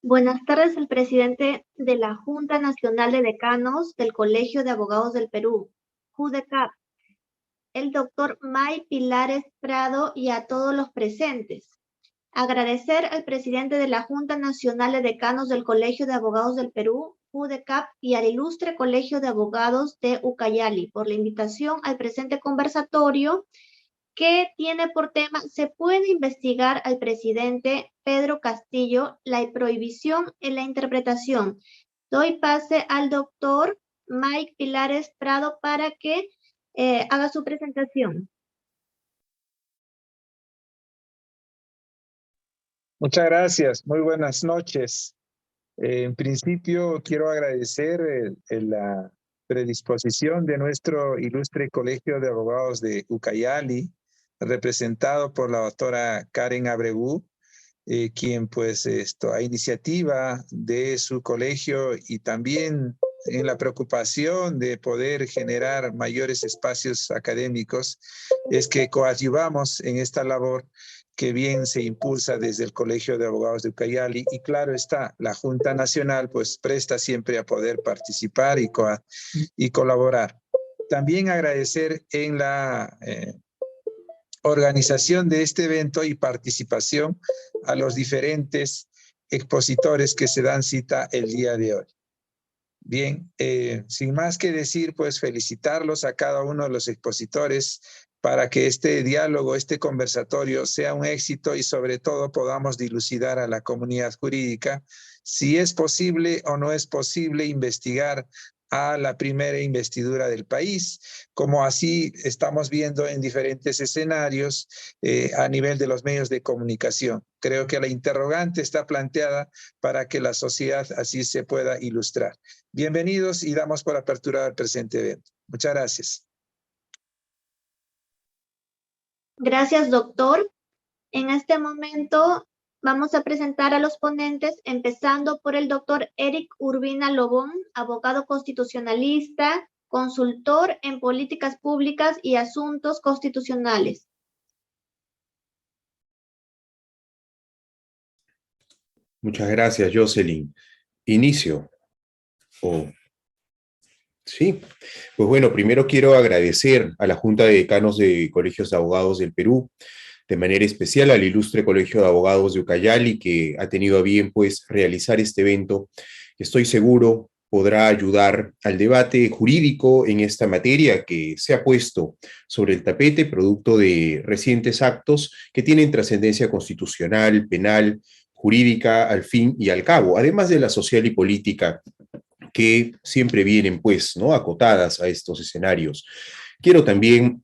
Buenas tardes, el presidente de la Junta Nacional de Decanos del Colegio de Abogados del Perú, JUDECAP, el doctor May Pilares Prado y a todos los presentes. Agradecer al presidente de la Junta Nacional de Decanos del Colegio de Abogados del Perú, JUDECAP, y al ilustre Colegio de Abogados de Ucayali por la invitación al presente conversatorio que tiene por tema: ¿se puede investigar al presidente Pedro Castillo la prohibición en la interpretación? Doy pase al doctor Mike Pilares Prado para que haga su presentación. Muchas gracias, muy buenas noches. En principio quiero agradecer la predisposición de nuestro ilustre Colegio de Abogados de Ucayali, representado por la doctora Karen Abreu, quien pues a iniciativa de su colegio y también en la preocupación de poder generar mayores espacios académicos, es que coadyuvamos en esta labor que bien se impulsa desde el Colegio de Abogados de Ucayali, y claro está, la Junta Nacional pues presta siempre a poder participar y colaborar. También agradecer en la organización de este evento y participación a los diferentes expositores que se dan cita el día de hoy. Bien, sin más que decir, pues felicitarlos a cada uno de los expositores para que este diálogo, este conversatorio sea un éxito y sobre todo podamos dilucidar a la comunidad jurídica si es posible o no es posible investigar a la primera investidura del país, como así estamos viendo en diferentes escenarios a nivel de los medios de comunicación. Creo que la interrogante está planteada para que la sociedad así se pueda ilustrar. Bienvenidos y damos por apertura al presente evento. Muchas gracias. Gracias, doctor. En este momento vamos a presentar a los ponentes, empezando por el doctor Eric Urbina Lobón, abogado constitucionalista, consultor en políticas públicas y asuntos constitucionales. Muchas gracias, Jocelyn. Inicio. Sí, pues bueno, primero quiero agradecer a la Junta de Decanos de Colegios de Abogados del Perú, de manera especial al ilustre Colegio de Abogados de Ucayali, que ha tenido a bien pues realizar este evento, que estoy seguro podrá ayudar al debate jurídico en esta materia que se ha puesto sobre el tapete, producto de recientes actos que tienen trascendencia constitucional, penal, jurídica, al fin y al cabo, además de la social y política, que siempre vienen, pues, ¿no?, acotadas a estos escenarios. Quiero también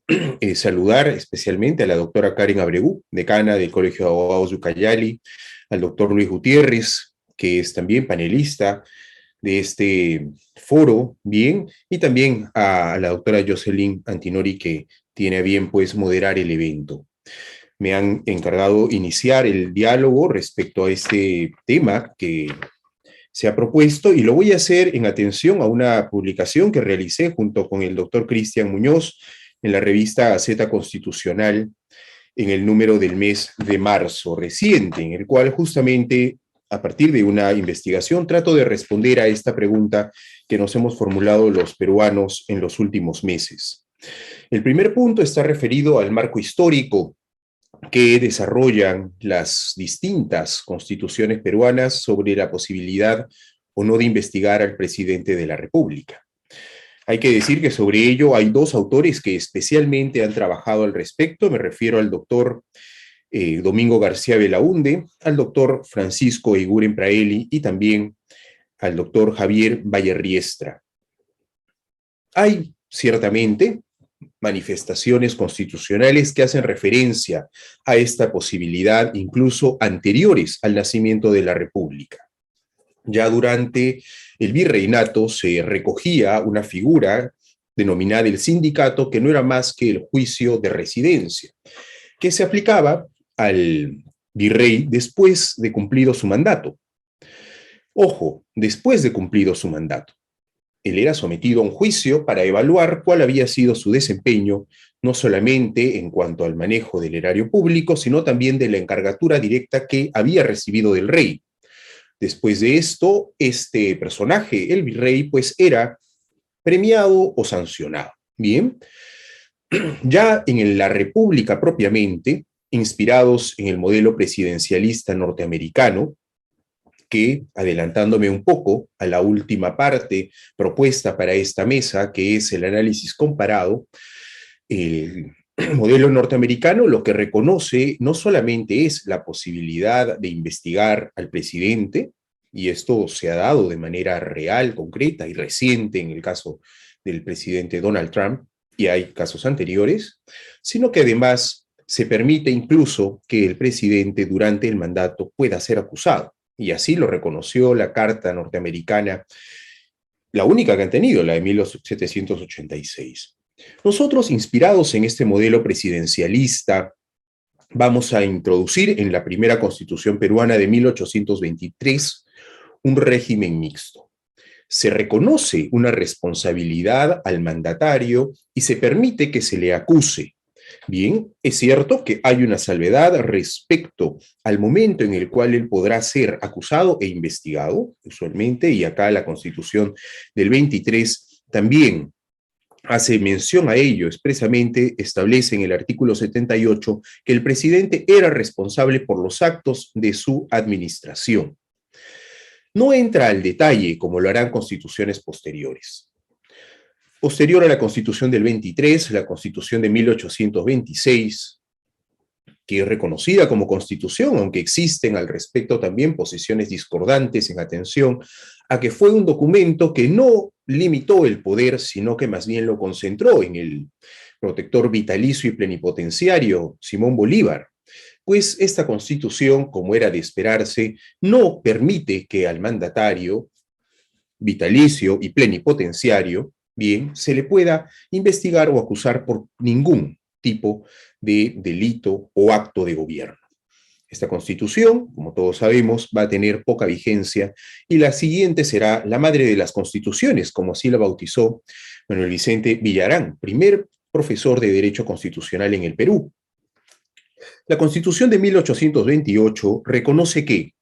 saludar especialmente a la doctora Karen Abreu, decana del Colegio de Abogados de Ucayali, al doctor Luis Gutiérrez, que es también panelista de este foro, bien, y también a la doctora Jocelyn Antinori, que tiene a bien, pues, moderar el evento. Me han encargado iniciar el diálogo respecto a este tema que se ha propuesto, y lo voy a hacer en atención a una publicación que realicé junto con el doctor Cristian Muñoz en la revista Gaceta Constitucional en el número del mes de marzo reciente, en el cual justamente a partir de una investigación trato de responder a esta pregunta que nos hemos formulado los peruanos en los últimos meses. El primer punto está referido al marco histórico que desarrollan las distintas constituciones peruanas sobre la posibilidad o no de investigar al presidente de la República. Hay que decir que sobre ello hay dos autores que especialmente han trabajado al respecto. Me refiero al doctor Domingo García Belaúnde, al doctor Francisco Eguren Praeli y también al doctor Javier Vallerriestra. Hay ciertamente manifestaciones constitucionales que hacen referencia a esta posibilidad, incluso anteriores al nacimiento de la República. Ya durante el virreinato se recogía una figura denominada el sindicato, que no era más que el juicio de residencia, que se aplicaba al virrey después de cumplido su mandato. Ojo, después de cumplido su mandato. Él era sometido a un juicio para evaluar cuál había sido su desempeño, no solamente en cuanto al manejo del erario público, sino también de la encargatura directa que había recibido del rey. Después de esto, este personaje, el virrey, pues era premiado o sancionado. Bien, ya en la República propiamente, inspirados en el modelo presidencialista norteamericano, que, adelantándome un poco a la última parte propuesta para esta mesa, que es el análisis comparado, el modelo norteamericano lo que reconoce no solamente es la posibilidad de investigar al presidente, y esto se ha dado de manera real, concreta y reciente en el caso del presidente Donald Trump, y hay casos anteriores, sino que además se permite incluso que el presidente durante el mandato pueda ser acusado. Y así lo reconoció la Carta norteamericana, la única que han tenido, la de 1786. Nosotros, inspirados en este modelo presidencialista, vamos a introducir en la primera Constitución peruana de 1823 un régimen mixto. Se reconoce una responsabilidad al mandatario y se permite que se le acuse. Bien, es cierto que hay una salvedad respecto al momento en el cual él podrá ser acusado e investigado, usualmente, y acá la Constitución del 23 también hace mención a ello expresamente, establece en el artículo 78 que el presidente era responsable por los actos de su administración. No entra al detalle como lo harán constituciones posteriores. Posterior a la Constitución del 23, la Constitución de 1826, que es reconocida como Constitución, aunque existen al respecto también posiciones discordantes en atención a que fue un documento que no limitó el poder, sino que más bien lo concentró en el protector vitalicio y plenipotenciario Simón Bolívar. Pues esta Constitución, como era de esperarse, no permite que al mandatario vitalicio y plenipotenciario, bien, se le pueda investigar o acusar por ningún tipo de delito o acto de gobierno. Esta Constitución, como todos sabemos, va a tener poca vigencia y la siguiente será la madre de las constituciones, como así la bautizó Manuel Vicente Villarán, primer profesor de Derecho Constitucional en el Perú. La Constitución de 1828 reconoce que,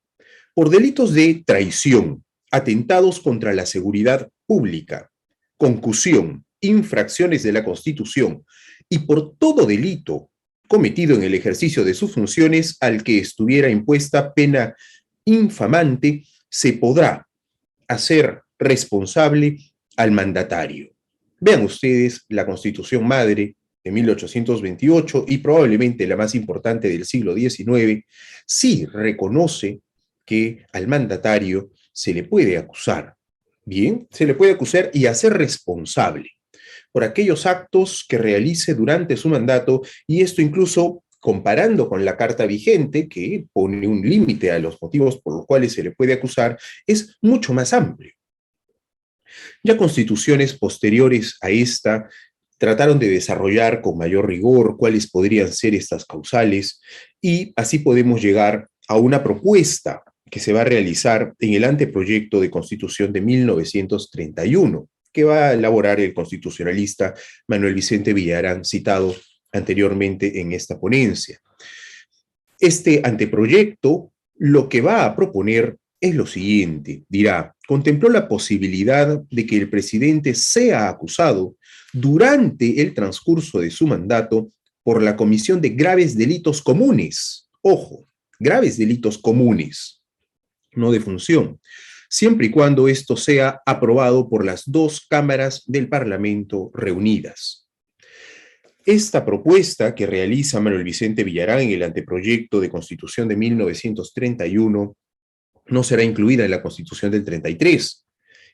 por delitos de traición, atentados contra la seguridad pública, concusión, infracciones de la Constitución y por todo delito cometido en el ejercicio de sus funciones al que estuviera impuesta pena infamante, se podrá hacer responsable al mandatario. Vean ustedes la Constitución Madre de 1828 y probablemente la más importante del siglo XIX, sí reconoce que al mandatario se le puede acusar. Bien, se le puede acusar y hacer responsable por aquellos actos que realice durante su mandato, y esto incluso comparando con la Carta vigente, que pone un límite a los motivos por los cuales se le puede acusar, es mucho más amplio. Ya constituciones posteriores a esta trataron de desarrollar con mayor rigor cuáles podrían ser estas causales, y así podemos llegar a una propuesta que se va a realizar en el anteproyecto de Constitución de 1931, que va a elaborar el constitucionalista Manuel Vicente Villarán, citado anteriormente en esta ponencia. Este anteproyecto lo que va a proponer es lo siguiente, dirá, contempló la posibilidad de que el presidente sea acusado durante el transcurso de su mandato por la comisión de graves delitos comunes. Ojo, graves delitos comunes, no de función, siempre y cuando esto sea aprobado por las dos cámaras del Parlamento reunidas. Esta propuesta que realiza Manuel Vicente Villarán en el anteproyecto de Constitución de 1931 no será incluida en la Constitución del 33,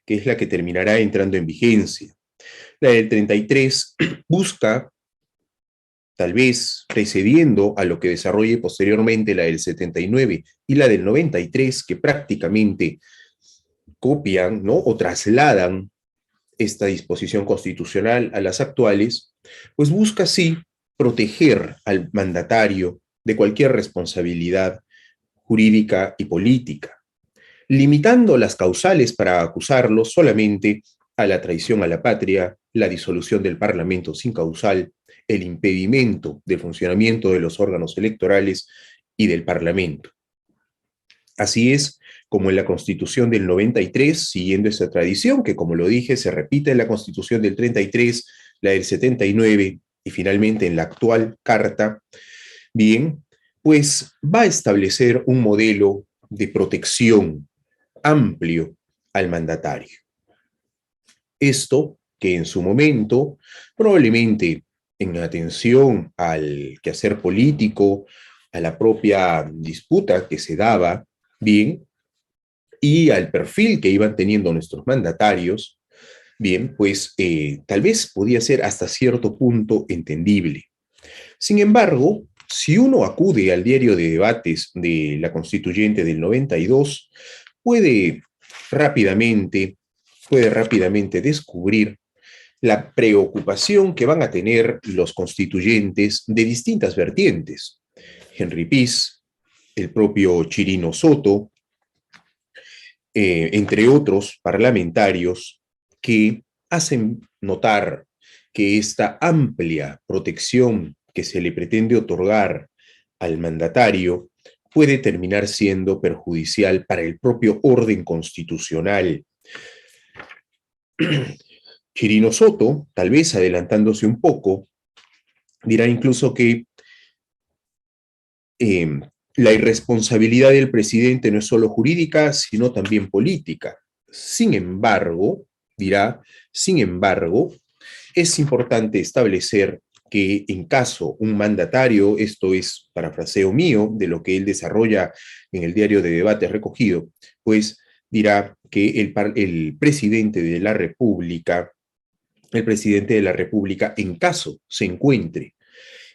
que es la que terminará entrando en vigencia. La del 33 busca, tal vez precediendo a lo que desarrolle posteriormente la del 79 y la del 93, que prácticamente copian, ¿no?, o trasladan esta disposición constitucional a las actuales, pues busca así proteger al mandatario de cualquier responsabilidad jurídica y política, limitando las causales para acusarlo solamente a la traición a la patria, la disolución del Parlamento sin causal, el impedimento del funcionamiento de los órganos electorales y del Parlamento. Así es como en la Constitución del 93, siguiendo esa tradición, que como lo dije, se repite en la Constitución del 33, la del 79 y finalmente en la actual Carta, bien, pues va a establecer un modelo de protección amplio al mandatario. Esto que en su momento, probablemente en atención al quehacer político, a la propia disputa que se daba, bien, y al perfil que iban teniendo nuestros mandatarios, bien, pues tal vez podía ser hasta cierto punto entendible. Sin embargo, si uno acude al diario de debates de la Constituyente del 92, puede rápidamente, puede rápidamente descubrir la preocupación que van a tener los constituyentes de distintas vertientes. Henry Pease, el propio Chirino Soto, entre otros parlamentarios que hacen notar que esta amplia protección que se le pretende otorgar al mandatario puede terminar siendo perjudicial para el propio orden constitucional. Chirino Soto, tal vez adelantándose un poco, dirá incluso que la irresponsabilidad del presidente no es solo jurídica, sino también política. Sin embargo, dirá, sin embargo, es importante establecer que en caso un mandatario, esto es parafraseo mío de lo que él desarrolla en el diario de debate recogido, pues dirá que el presidente de la República, en caso se encuentre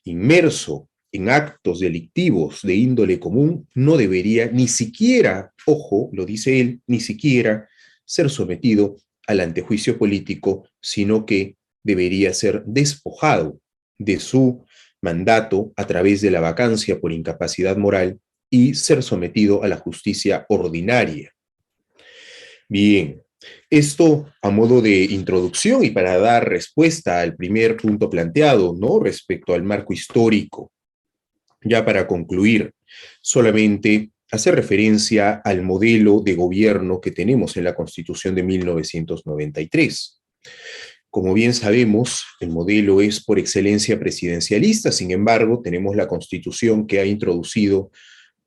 inmerso en actos delictivos de índole común, no debería ni siquiera, ojo, lo dice él, ni siquiera ser sometido al antejuicio político, sino que debería ser despojado de su mandato a través de la vacancia por incapacidad moral y ser sometido a la justicia ordinaria. Bien, esto a modo de introducción y para dar respuesta al primer punto planteado, ¿no? Respecto al marco histórico. Ya para concluir, solamente hacer referencia al modelo de gobierno que tenemos en la Constitución de 1993. Como bien sabemos, el modelo es por excelencia presidencialista, sin embargo, tenemos la Constitución que ha introducido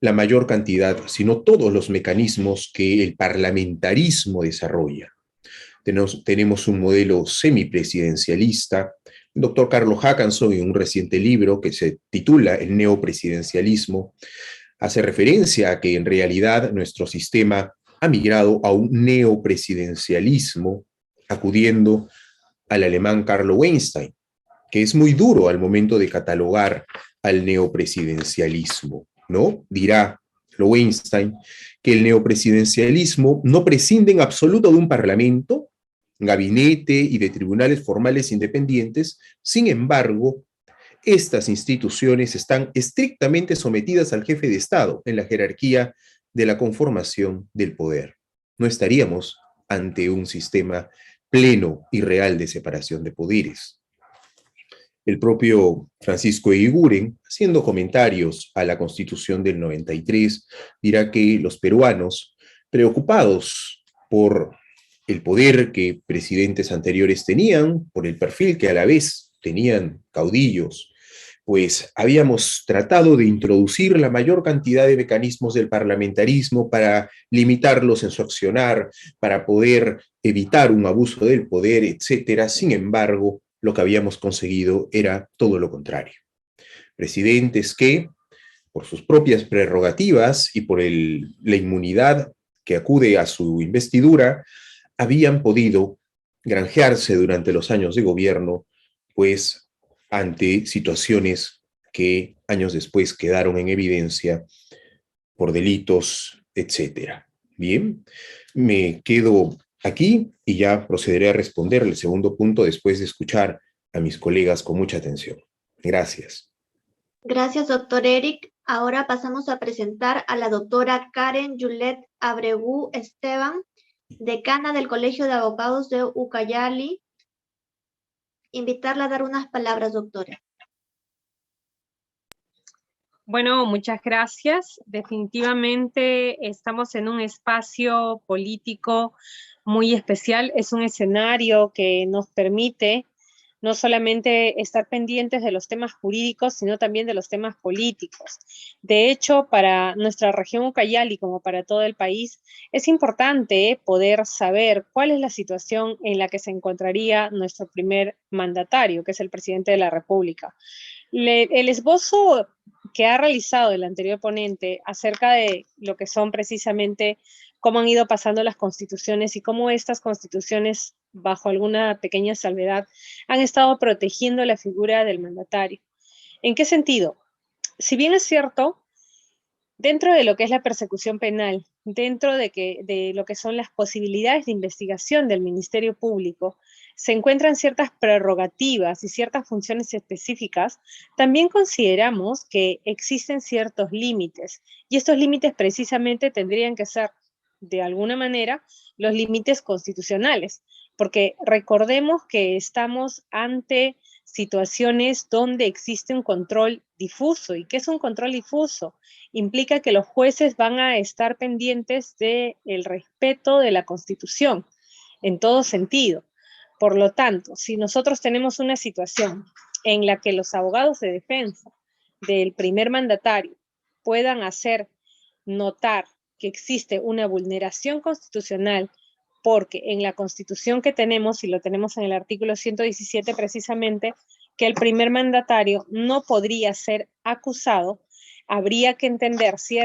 la mayor cantidad, si no todos los mecanismos que el parlamentarismo desarrolla. Tenemos un modelo semipresidencialista. El doctor Carlos Hackanson, en un reciente libro que se titula El neopresidencialismo, hace referencia a que en realidad nuestro sistema ha migrado a un neopresidencialismo, acudiendo al alemán Carl Weinstein, que es muy duro al momento de catalogar al neopresidencialismo, ¿no? Dirá Weinstein que el neopresidencialismo no prescinde en absoluto de un parlamento, gabinete y de tribunales formales independientes. Sin embargo, estas instituciones están estrictamente sometidas al jefe de Estado en la jerarquía de la conformación del poder. No estaríamos ante un sistema pleno y real de separación de poderes. El propio Francisco Eguiguren, haciendo comentarios a la Constitución del 93, dirá que los peruanos, preocupados por el poder que presidentes anteriores tenían, por el perfil que a la vez tenían caudillos, pues habíamos tratado de introducir la mayor cantidad de mecanismos del parlamentarismo para limitarlos en su accionar, para poder evitar un abuso del poder, etcétera. Sin embargo, lo que habíamos conseguido era todo lo contrario. Presidentes que, por sus propias prerrogativas y por la inmunidad que acude a su investidura, habían podido granjearse durante los años de gobierno, pues ante situaciones que años después quedaron en evidencia por delitos, etcétera. Bien, me quedo aquí y ya procederé a responder el segundo punto después de escuchar a mis colegas con mucha atención. Gracias. Gracias, doctor Eric. Ahora pasamos a presentar a la doctora Karen Yulet Abregu Esteban, decana del Colegio de Abogados de Ucayali. Invitarla a dar unas palabras, doctora. Bueno, muchas gracias. Definitivamente estamos en un espacio político muy especial. Es un escenario que nos permite no solamente estar pendientes de los temas jurídicos, sino también de los temas políticos. De hecho, para nuestra región Ucayali, como para todo el país, es importante poder saber cuál es la situación en la que se encontraría nuestro primer mandatario, que es el presidente de la República. El esbozo que ha realizado el anterior ponente acerca de lo que son precisamente cómo han ido pasando las constituciones y cómo estas constituciones, bajo alguna pequeña salvedad, han estado protegiendo la figura del mandatario. ¿En qué sentido? Si bien es cierto, dentro de lo que es la persecución penal, dentro de lo que son las posibilidades de investigación del Ministerio Público, se encuentran ciertas prerrogativas y ciertas funciones específicas, también consideramos que existen ciertos límites, y estos límites precisamente tendrían que ser, de alguna manera, los límites constitucionales, porque recordemos que estamos ante situaciones donde existe un control difuso. ¿Y qué es un control difuso? Implica que los jueces van a estar pendientes del respeto de la Constitución, en todo sentido. Por lo tanto, si nosotros tenemos una situación en la que los abogados de defensa del primer mandatario puedan hacer notar que existe una vulneración constitucional, porque en la Constitución que tenemos, y lo tenemos en el artículo 117 precisamente, que el primer mandatario no podría ser acusado, habría que entender si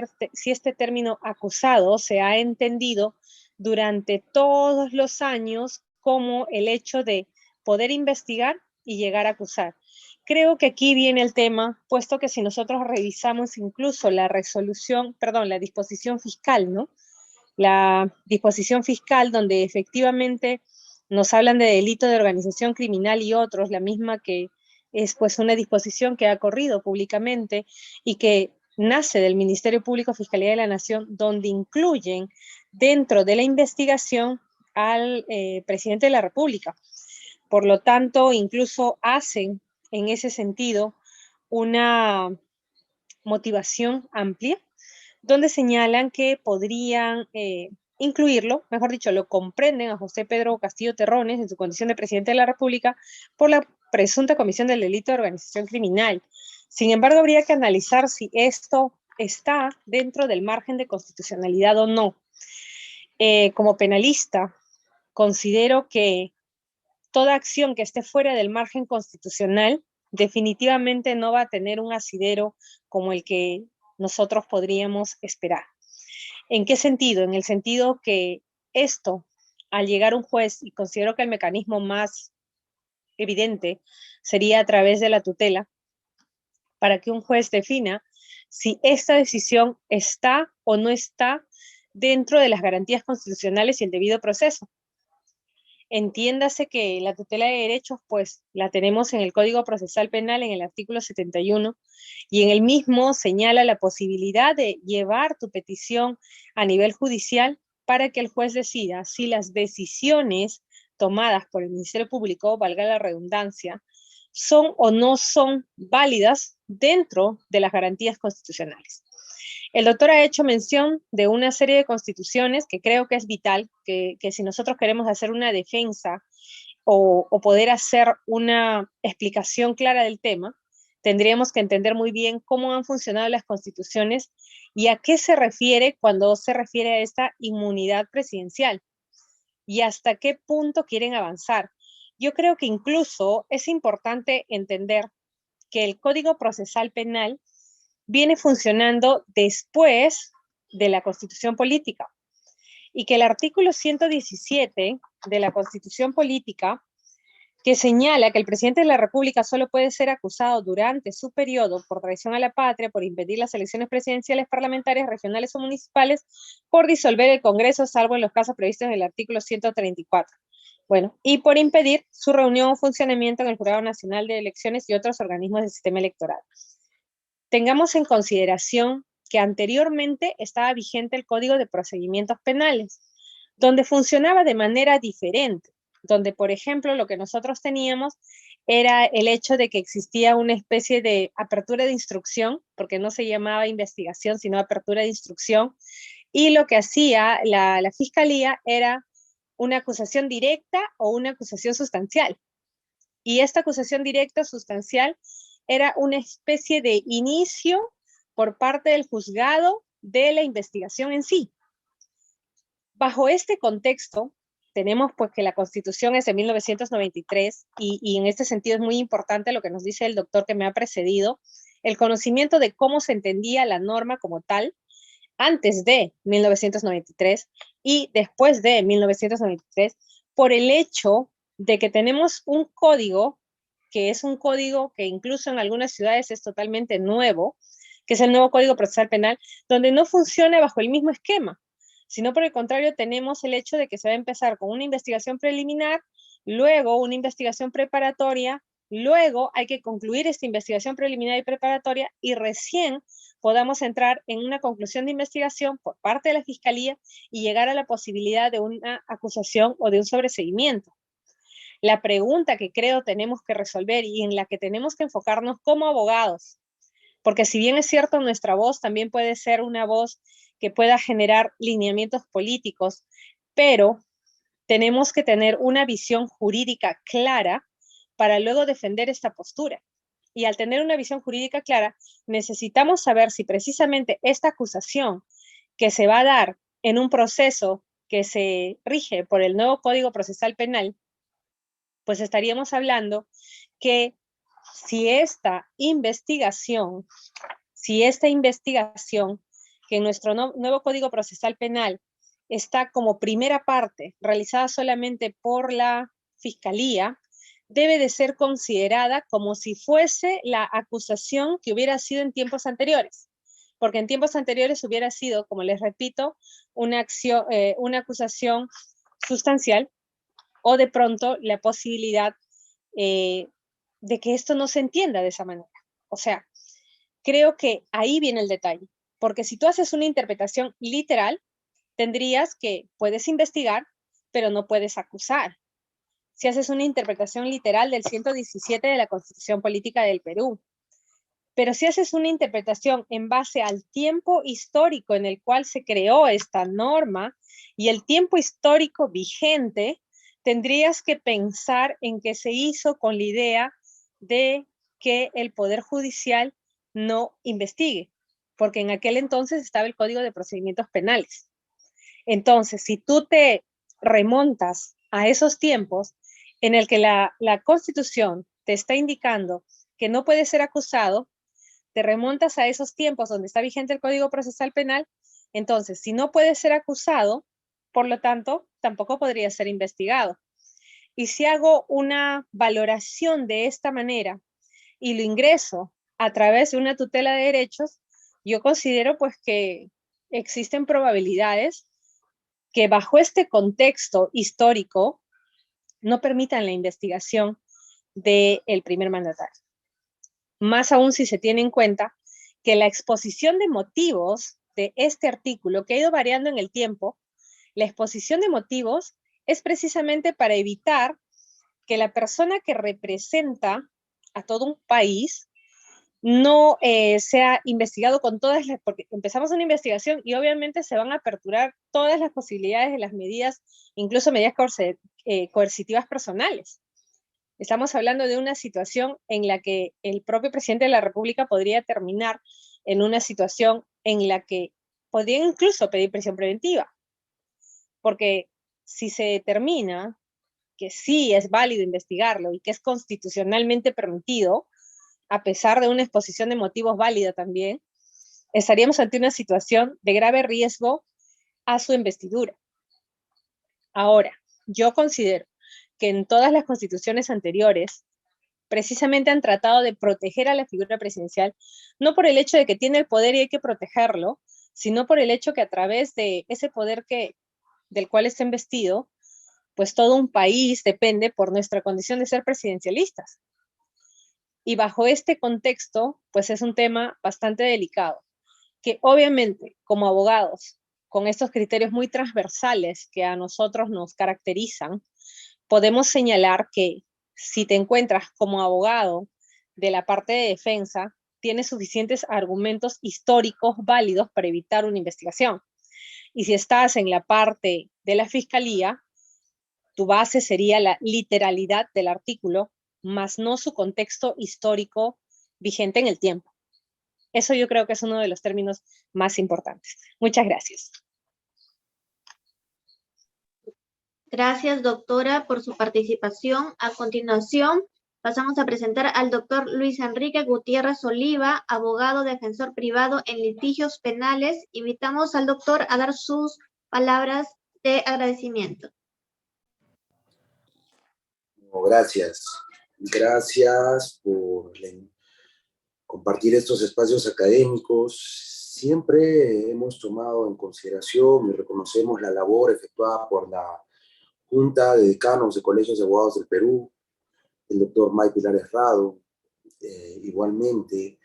este término acusado se ha entendido durante todos los años como el hecho de poder investigar y llegar a acusar. Creo que aquí viene el tema, puesto que si nosotros revisamos incluso la disposición fiscal, ¿no? La disposición fiscal donde efectivamente nos hablan de delito de organización criminal y otros, la misma que es pues una disposición que ha corrido públicamente y que nace del Ministerio Público Fiscalía de la Nación, donde incluyen dentro de la investigación al presidente de la República. Por lo tanto, incluso hacen en ese sentido una motivación amplia, donde señalan que podrían incluirlo, mejor dicho, lo comprenden a José Pedro Castillo Terrones en su condición de presidente de la República por la presunta comisión del delito de organización criminal. Sin embargo, habría que analizar si esto está dentro del margen de constitucionalidad o no. Como penalista, considero que toda acción que esté fuera del margen constitucional definitivamente no va a tener un asidero como el que nosotros podríamos esperar. ¿En qué sentido? En el sentido que esto, al llegar un juez, y considero que el mecanismo más evidente sería a través de la tutela, para que un juez defina si esta decisión está o no está dentro de las garantías constitucionales y el debido proceso. Entiéndase que la tutela de derechos, pues, la tenemos en el Código Procesal Penal, en el artículo 71, y en el mismo señala la posibilidad de llevar tu petición a nivel judicial para que el juez decida si las decisiones tomadas por el Ministerio Público, valga la redundancia, son o no son válidas dentro de las garantías constitucionales. El doctor ha hecho mención de una serie de constituciones que creo que es vital, que si nosotros queremos hacer una defensa o poder hacer una explicación clara del tema, tendríamos que entender muy bien cómo han funcionado las constituciones y a qué se refiere cuando se refiere a esta inmunidad presidencial y hasta qué punto quieren avanzar. Yo creo que incluso es importante entender que el Código Procesal Penal viene funcionando después de la Constitución Política y que el artículo 117 de la Constitución Política, que señala que el presidente de la República solo puede ser acusado durante su periodo por traición a la patria, por impedir las elecciones presidenciales, parlamentarias, regionales o municipales, por disolver el Congreso, salvo en los casos previstos en el artículo 134. Bueno, y por impedir su reunión o funcionamiento en el Jurado Nacional de Elecciones y otros organismos del sistema electoral. Tengamos en consideración que anteriormente estaba vigente el Código de Procedimientos Penales, donde funcionaba de manera diferente, donde, por ejemplo, lo que nosotros teníamos era el hecho de que existía una especie de apertura de instrucción, porque no se llamaba investigación, sino apertura de instrucción, y lo que hacía la fiscalía era una acusación directa o una acusación sustancial. Y esta acusación directa o sustancial era una especie de inicio por parte del juzgado de la investigación en sí. Bajo este contexto, tenemos pues que la Constitución es de 1993 y en este sentido es muy importante lo que nos dice el doctor que me ha precedido, el conocimiento de cómo se entendía la norma como tal antes de 1993 y después de 1993, por el hecho de que tenemos un código, que es un código que incluso en algunas ciudades es totalmente nuevo, que es el nuevo Código Procesal Penal, donde no funciona bajo el mismo esquema, sino por el contrario tenemos el hecho de que se va a empezar con una investigación preliminar, luego una investigación preparatoria, luego hay que concluir esta investigación preliminar y preparatoria y recién podamos entrar en una conclusión de investigación por parte de la Fiscalía y llegar a la posibilidad de una acusación o de un sobreseguimiento. La pregunta que creo tenemos que resolver y en la que tenemos que enfocarnos como abogados, porque si bien es cierto, nuestra voz también puede ser una voz que pueda generar lineamientos políticos, pero tenemos que tener una visión jurídica clara para luego defender esta postura. Y al tener una visión jurídica clara, necesitamos saber si precisamente esta acusación que se va a dar en un proceso que se rige por el nuevo Código Procesal Penal, pues estaríamos hablando que si esta investigación que en nuestro nuevo Código Procesal Penal está como primera parte realizada solamente por la Fiscalía, debe de ser considerada como si fuese la acusación que hubiera sido en tiempos anteriores, porque en tiempos anteriores hubiera sido, como les repito, una acusación sustancial o de pronto la posibilidad de que esto no se entienda de esa manera. O sea, creo que ahí viene el detalle, porque si tú haces una interpretación literal, tendrías que puedes investigar, pero no puedes acusar. Si haces una interpretación literal del 117 de la Constitución Política del Perú, pero si haces una interpretación en base al tiempo histórico en el cual se creó esta norma y el tiempo histórico vigente, tendrías que pensar en que se hizo con la idea de que el Poder Judicial no investigue, porque en aquel entonces estaba el Código de Procedimientos Penales. Entonces, si tú te remontas a esos tiempos en el que la Constitución te está indicando que no puedes ser acusado, te remontas a esos tiempos donde está vigente el Código Procesal Penal, entonces, si no puedes ser acusado, por lo tanto, tampoco podría ser investigado. Y si hago una valoración de esta manera y lo ingreso a través de una tutela de derechos, yo considero pues que existen probabilidades que bajo este contexto histórico no permitan la investigación del primer mandatario. Más aún si se tiene en cuenta que la exposición de motivos de este artículo, que ha ido variando en el tiempo, la exposición de motivos es precisamente para evitar que la persona que representa a todo un país no sea investigado con todas las, porque empezamos una investigación y obviamente se van a aperturar todas las posibilidades de las medidas, incluso medidas coercitivas personales. Estamos hablando de una situación en la que el propio presidente de la República podría terminar en una situación en la que podría incluso pedir prisión preventiva, porque si se determina que sí es válido investigarlo y que es constitucionalmente permitido, a pesar de una exposición de motivos válida también, estaríamos ante una situación de grave riesgo a su investidura. Ahora, yo considero que en todas las constituciones anteriores precisamente han tratado de proteger a la figura presidencial, no por el hecho de que tiene el poder y hay que protegerlo, sino por el hecho que a través de ese poder del cual está investido, pues todo un país depende por nuestra condición de ser presidencialistas. Y bajo este contexto, pues es un tema bastante delicado, que obviamente como abogados, con estos criterios muy transversales que a nosotros nos caracterizan, podemos señalar que si te encuentras como abogado de la parte de defensa, tienes suficientes argumentos históricos válidos para evitar una investigación. Y si estás en la parte de la fiscalía, tu base sería la literalidad del artículo, más no su contexto histórico vigente en el tiempo. Eso yo creo que es uno de los términos más importantes. Muchas gracias. Gracias, doctora, por su participación. A continuación, pasamos a presentar al doctor Luis Enrique Gutiérrez Oliva, abogado defensor privado en litigios penales. Invitamos al doctor a dar sus palabras de agradecimiento. Gracias. Gracias por compartir estos espacios académicos. Siempre hemos tomado en consideración y reconocemos la labor efectuada por la Junta de Decanos de Colegios de Abogados del Perú, el doctor May Pilares Prado. Igualmente,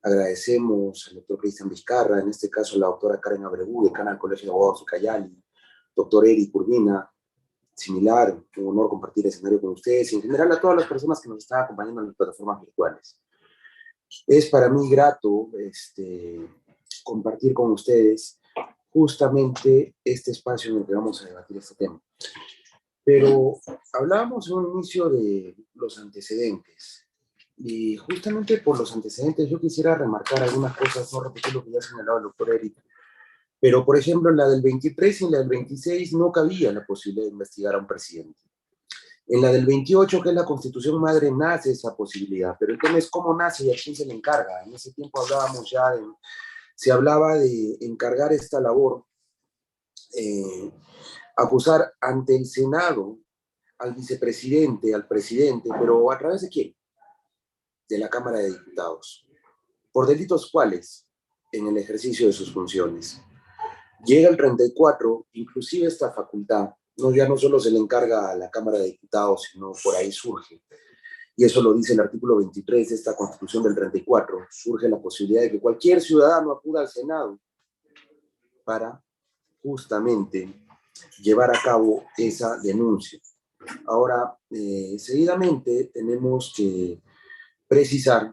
agradecemos al doctor Cristian Vizcarra, en este caso la doctora Karen Abregu, decana del Colegio de Abogados de Ucayali, doctor Eric Urbina, similar, un honor compartir el escenario con ustedes y en general a todas las personas que nos están acompañando en las plataformas virtuales. Es para mí grato compartir con ustedes justamente este espacio en el que vamos a debatir este tema. Pero hablábamos en un inicio de los antecedentes y justamente por los antecedentes yo quisiera remarcar algunas cosas, no repetir lo que ya señalaba el doctor Eric. Pero, por ejemplo, en la del 23 y en la del 26 no cabía la posibilidad de investigar a un presidente. En la del 28, que es la Constitución Madre, nace esa posibilidad. Pero el tema es cómo nace y a quién se le encarga. En ese tiempo se hablaba de encargar esta labor, acusar ante el Senado al vicepresidente, al presidente, pero ¿a través de quién? De la Cámara de Diputados. ¿Por delitos cuáles? En el ejercicio de sus funciones. Llega el 34, inclusive esta facultad, ya no solo se le encarga a la Cámara de Diputados, sino por ahí surge, y eso lo dice el artículo 23 de esta Constitución del 34, surge la posibilidad de que cualquier ciudadano acuda al Senado para justamente llevar a cabo esa denuncia. Ahora, seguidamente tenemos que precisar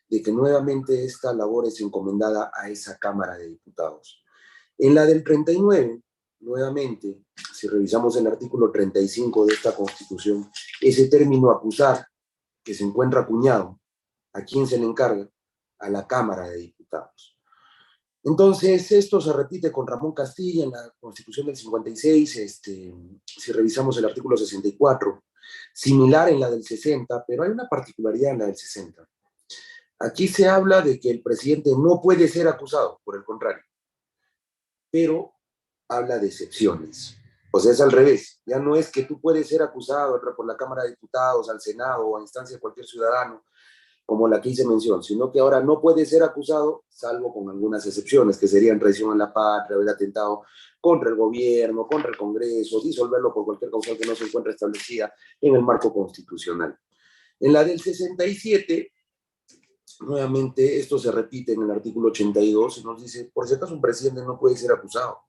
de que nuevamente esta labor es encomendada a esa Cámara de Diputados. En la del 39, nuevamente, si revisamos el artículo 35 de esta Constitución, ese término acusar, que se encuentra acuñado, ¿a quién se le encarga? A la Cámara de Diputados. Entonces, esto se repite con Ramón Castilla en la Constitución del 56, si revisamos el artículo 64, similar en la del 60, pero hay una particularidad en la del 60. Aquí se habla de que el presidente no puede ser acusado, por el contrario, pero habla de excepciones. O sea, es al revés. Ya no es que tú puedes ser acusado por la Cámara de Diputados, al Senado o a instancia de cualquier ciudadano, como la que hice mención, sino que ahora no puede ser acusado, salvo con algunas excepciones, que serían traición a la patria, haber atentado contra el gobierno, contra el Congreso, disolverlo por cualquier causa que no se encuentre establecida en el marco constitucional. En la del 67, nuevamente, esto se repite en el artículo 82, y nos dice, por si acaso un presidente no puede ser acusado,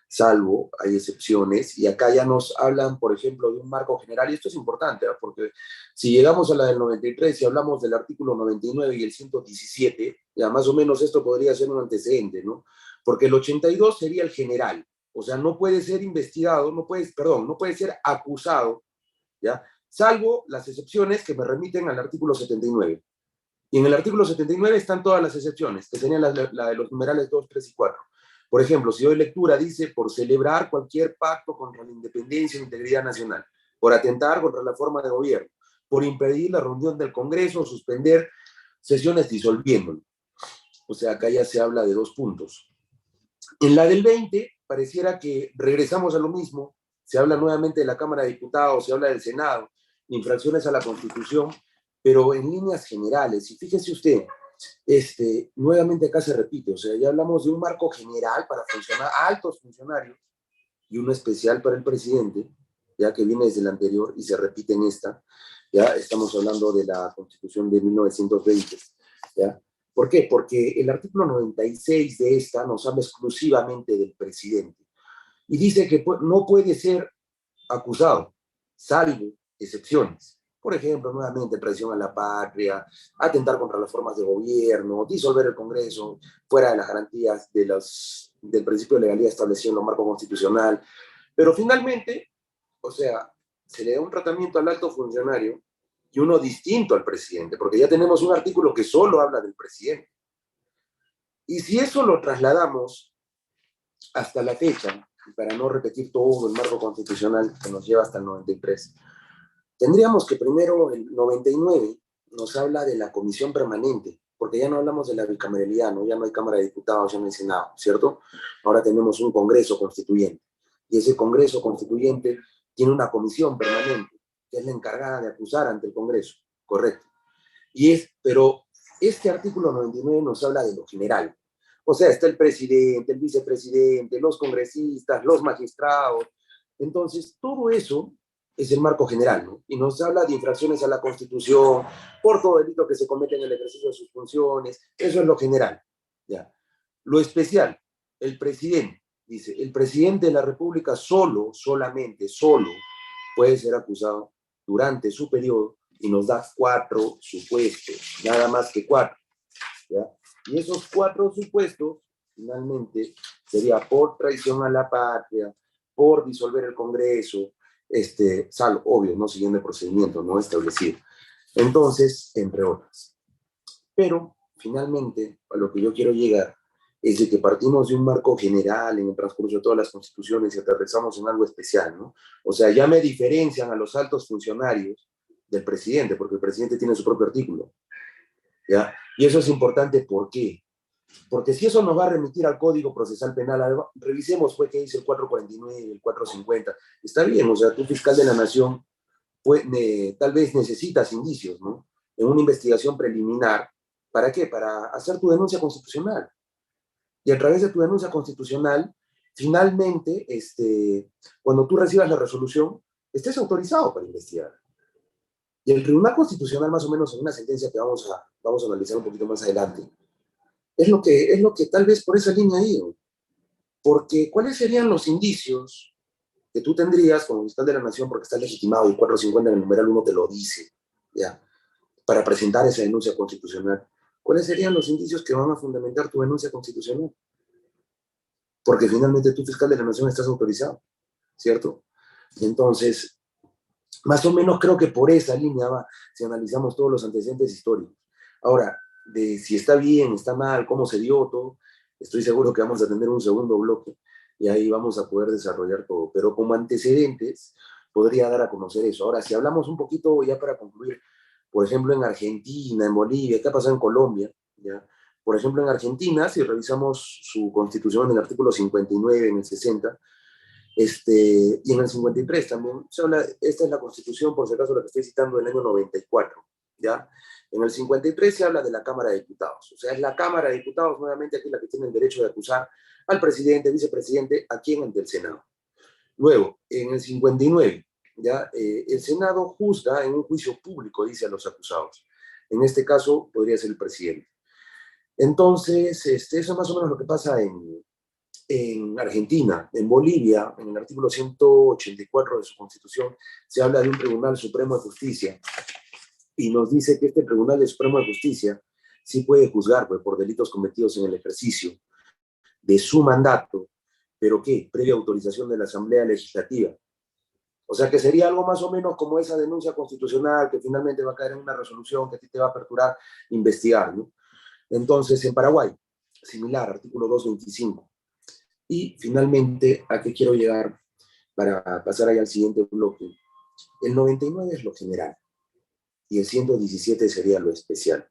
salvo, hay excepciones, y acá ya nos hablan, por ejemplo, de un marco general, y esto es importante, porque si llegamos a la del 93 y hablamos del artículo 99 y el 117, ya más o menos esto podría ser un antecedente, ¿no? Porque el 82 sería el general, o sea, no puede ser investigado, no puede ser acusado, ¿ya? Salvo las excepciones que me remiten al artículo 79. Y en el artículo 79 están todas las excepciones, que serían la de los numerales 2, 3 y 4. Por ejemplo, si doy lectura, dice, por celebrar cualquier pacto contra la independencia e integridad nacional, por atentar contra la forma de gobierno, por impedir la reunión del Congreso o suspender sesiones disolviéndolo. O sea, acá ya se habla de 2 puntos. En la del 20, pareciera que regresamos a lo mismo, se habla nuevamente de la Cámara de Diputados, se habla del Senado, infracciones a la Constitución, pero en líneas generales, y fíjese usted, nuevamente acá se repite, o sea, ya hablamos de un marco general para altos funcionarios y uno especial para el presidente, ya que viene desde el anterior y se repite en esta, ya estamos hablando de la Constitución de 1920, ¿ya? ¿Por qué? Porque el artículo 96 de esta nos habla exclusivamente del presidente y dice que no puede ser acusado, salvo excepciones. Por ejemplo, nuevamente, traición a la patria, atentar contra las formas de gobierno, disolver el Congreso fuera de las garantías del principio de legalidad establecido en el marco constitucional. Pero finalmente, o sea, se le da un tratamiento al alto funcionario y uno distinto al presidente, porque ya tenemos un artículo que solo habla del presidente. Y si eso lo trasladamos hasta la fecha, para no repetir todo el marco constitucional que nos lleva hasta el 93, tendríamos que primero, el 99 nos habla de la comisión permanente, porque ya no hablamos de la bicameralidad, ¿no? Ya no hay Cámara de Diputados, ya no hay Senado, ¿cierto? Ahora tenemos un Congreso Constituyente, y ese Congreso Constituyente tiene una comisión permanente, que es la encargada de acusar ante el Congreso, correcto. Pero este artículo 99 nos habla de lo general. O sea, está el presidente, el vicepresidente, los congresistas, los magistrados. Entonces, todo eso es el marco general, ¿no? Y nos habla de infracciones a la Constitución, por todo delito que se comete en el ejercicio de sus funciones. Eso es lo general, ¿ya? Lo especial, el presidente, dice, el presidente de la República solamente puede ser acusado durante su periodo y nos da 4 supuestos, nada más que 4, ¿ya? Y esos 4 supuestos, finalmente, sería por traición a la patria, por disolver el Congreso, salvo, obvio, no siguiendo el procedimiento no establecido. Entonces, entre otras. Pero, finalmente, a lo que yo quiero llegar es de que partimos de un marco general en el transcurso de todas las constituciones y aterrizamos en algo especial, ¿no? O sea, ya me diferencian a los altos funcionarios del presidente, porque el presidente tiene su propio artículo, ¿ya? Y eso es importante, ¿por qué? Porque si eso nos va a remitir al Código Procesal Penal, revisemos pues qué dice el 449, el 450, está bien, o sea, tú fiscal de la nación, pues, tal vez necesitas indicios, ¿no? En una investigación preliminar, ¿para qué? Para hacer tu denuncia constitucional. Y a través de tu denuncia constitucional, finalmente, cuando tú recibas la resolución, estés autorizado para investigar. Y el Tribunal Constitucional, más o menos en una sentencia que vamos a analizar un poquito más adelante, es lo que tal vez por esa línea ha ido. Porque, ¿cuáles serían los indicios que tú tendrías como fiscal de la nación, porque está legitimado, y 450 en el numeral 1 te lo dice, ¿ya? Para presentar esa denuncia constitucional? ¿Cuáles serían los indicios que van a fundamentar tu denuncia constitucional? Porque finalmente tú, fiscal de la nación, estás autorizado, ¿cierto? Entonces, más o menos creo que por esa línea va, si analizamos todos los antecedentes históricos. Ahora, de si está bien, está mal, cómo se dio todo, estoy seguro que vamos a tener un segundo bloque y ahí vamos a poder desarrollar todo. Pero como antecedentes, podría dar a conocer eso. Ahora, si hablamos un poquito, ya para concluir, por ejemplo, en Argentina, en Bolivia, ¿qué ha pasado en Colombia? ¿Ya? Por ejemplo, en Argentina, si revisamos su constitución en el artículo 59, en el 60, y en el 53 también se habla, esta es la constitución, por si acaso la que estoy citando, del año 94, ¿ya? En el 53 se habla de la Cámara de Diputados, o sea, es la Cámara de Diputados nuevamente aquí la que tiene el derecho de acusar al presidente, vicepresidente, a quien ante el Senado. Luego, en el 59, ¿ya? El Senado juzga en un juicio público, dice a los acusados. En este caso, podría ser el presidente. Entonces, eso es más o menos lo que pasa en Argentina. En Bolivia, en el artículo 184 de su Constitución, se habla de un Tribunal Supremo de Justicia y nos dice que este Tribunal Supremo de Justicia sí puede juzgar, pues, por delitos cometidos en el ejercicio de su mandato, pero ¿qué? Previa autorización de la Asamblea Legislativa. O sea que sería algo más o menos como esa denuncia constitucional que finalmente va a caer en una resolución que a ti te va a aperturar investigar, ¿no? Entonces, en Paraguay, similar, artículo 225. Y finalmente, ¿a qué quiero llegar para pasar ahí al siguiente bloque? El 99 es lo general y el 117 sería lo especial.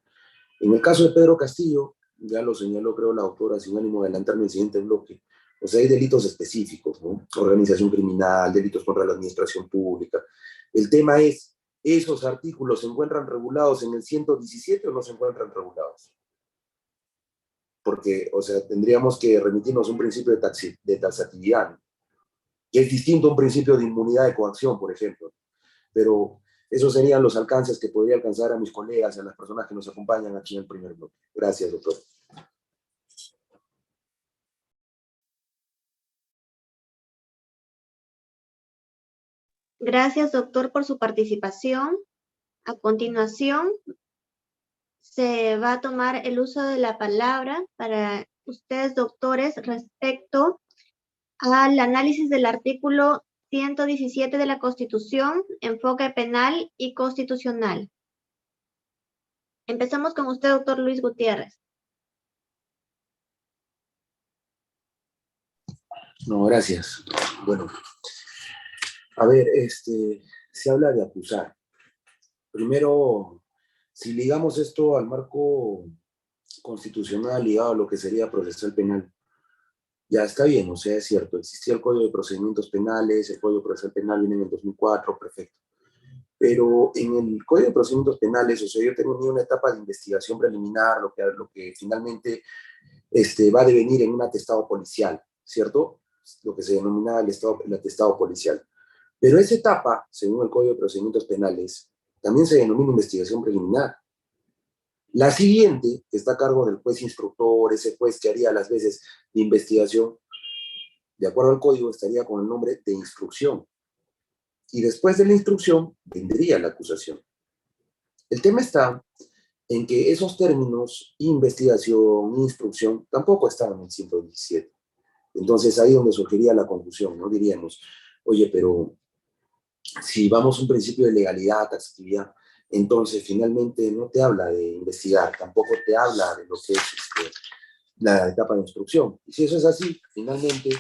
En el caso de Pedro Castillo, ya lo señaló creo la autora, sin ánimo de adelantarme el siguiente bloque, o sea, hay delitos específicos, ¿no? Organización criminal, delitos contra la administración pública. El tema es, ¿esos artículos se encuentran regulados en el 117 o no se encuentran regulados? Porque, o sea, tendríamos que remitirnos a un principio de taxatividad, ¿no? Que es distinto a un principio de inmunidad de coacción, por ejemplo. Pero esos serían los alcances que podría alcanzar a mis colegas, a las personas que nos acompañan aquí en el primer bloque. Gracias, doctor. Gracias, doctor, por su participación. A continuación, se va a tomar el uso de la palabra para ustedes, doctores, respecto al análisis del artículo 117 de la Constitución, enfoque penal y constitucional. Empezamos con usted, doctor Luis Gutiérrez. No, gracias. Bueno, a ver, se habla de acusar. Primero, si ligamos esto al marco constitucional ligado a lo que sería procesal penal, ya está bien, o sea, es cierto, existía el Código de Procedimientos Penales, el Código Procesal Penal viene en el 2004, perfecto. Pero en el Código de Procedimientos Penales, o sea, yo tengo una etapa de investigación preliminar, lo que finalmente va a devenir en un atestado policial, ¿cierto? Lo que se denomina el atestado policial. Pero esa etapa, según el Código de Procedimientos Penales, también se denomina investigación preliminar. La siguiente, que está a cargo del juez instructor, ese juez que haría las veces de investigación, de acuerdo al código, estaría con el nombre de instrucción. Y después de la instrucción, vendría la acusación. El tema está en que esos términos, investigación, instrucción, tampoco estaban en el 117. Entonces, ahí es donde surgiría la confusión, ¿no? Diríamos, oye, pero si vamos a un principio de legalidad, taxatividad, entonces finalmente no te habla de investigar, tampoco te habla de lo que es la etapa de instrucción. Y si eso es así, finalmente,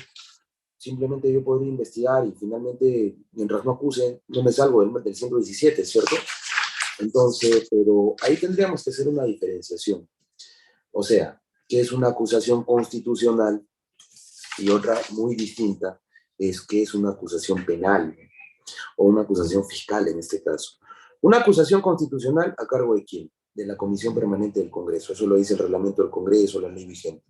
simplemente yo podría investigar y finalmente, mientras no acuse, no me salgo del 117, ¿cierto? Entonces, pero ahí tendríamos que hacer una diferenciación. O sea, ¿qué es una acusación constitucional? Y otra muy distinta es que es una acusación penal o una acusación fiscal en este caso. Una acusación constitucional, ¿a cargo de quién? De la Comisión Permanente del Congreso. Eso lo dice el reglamento del Congreso, la ley vigente.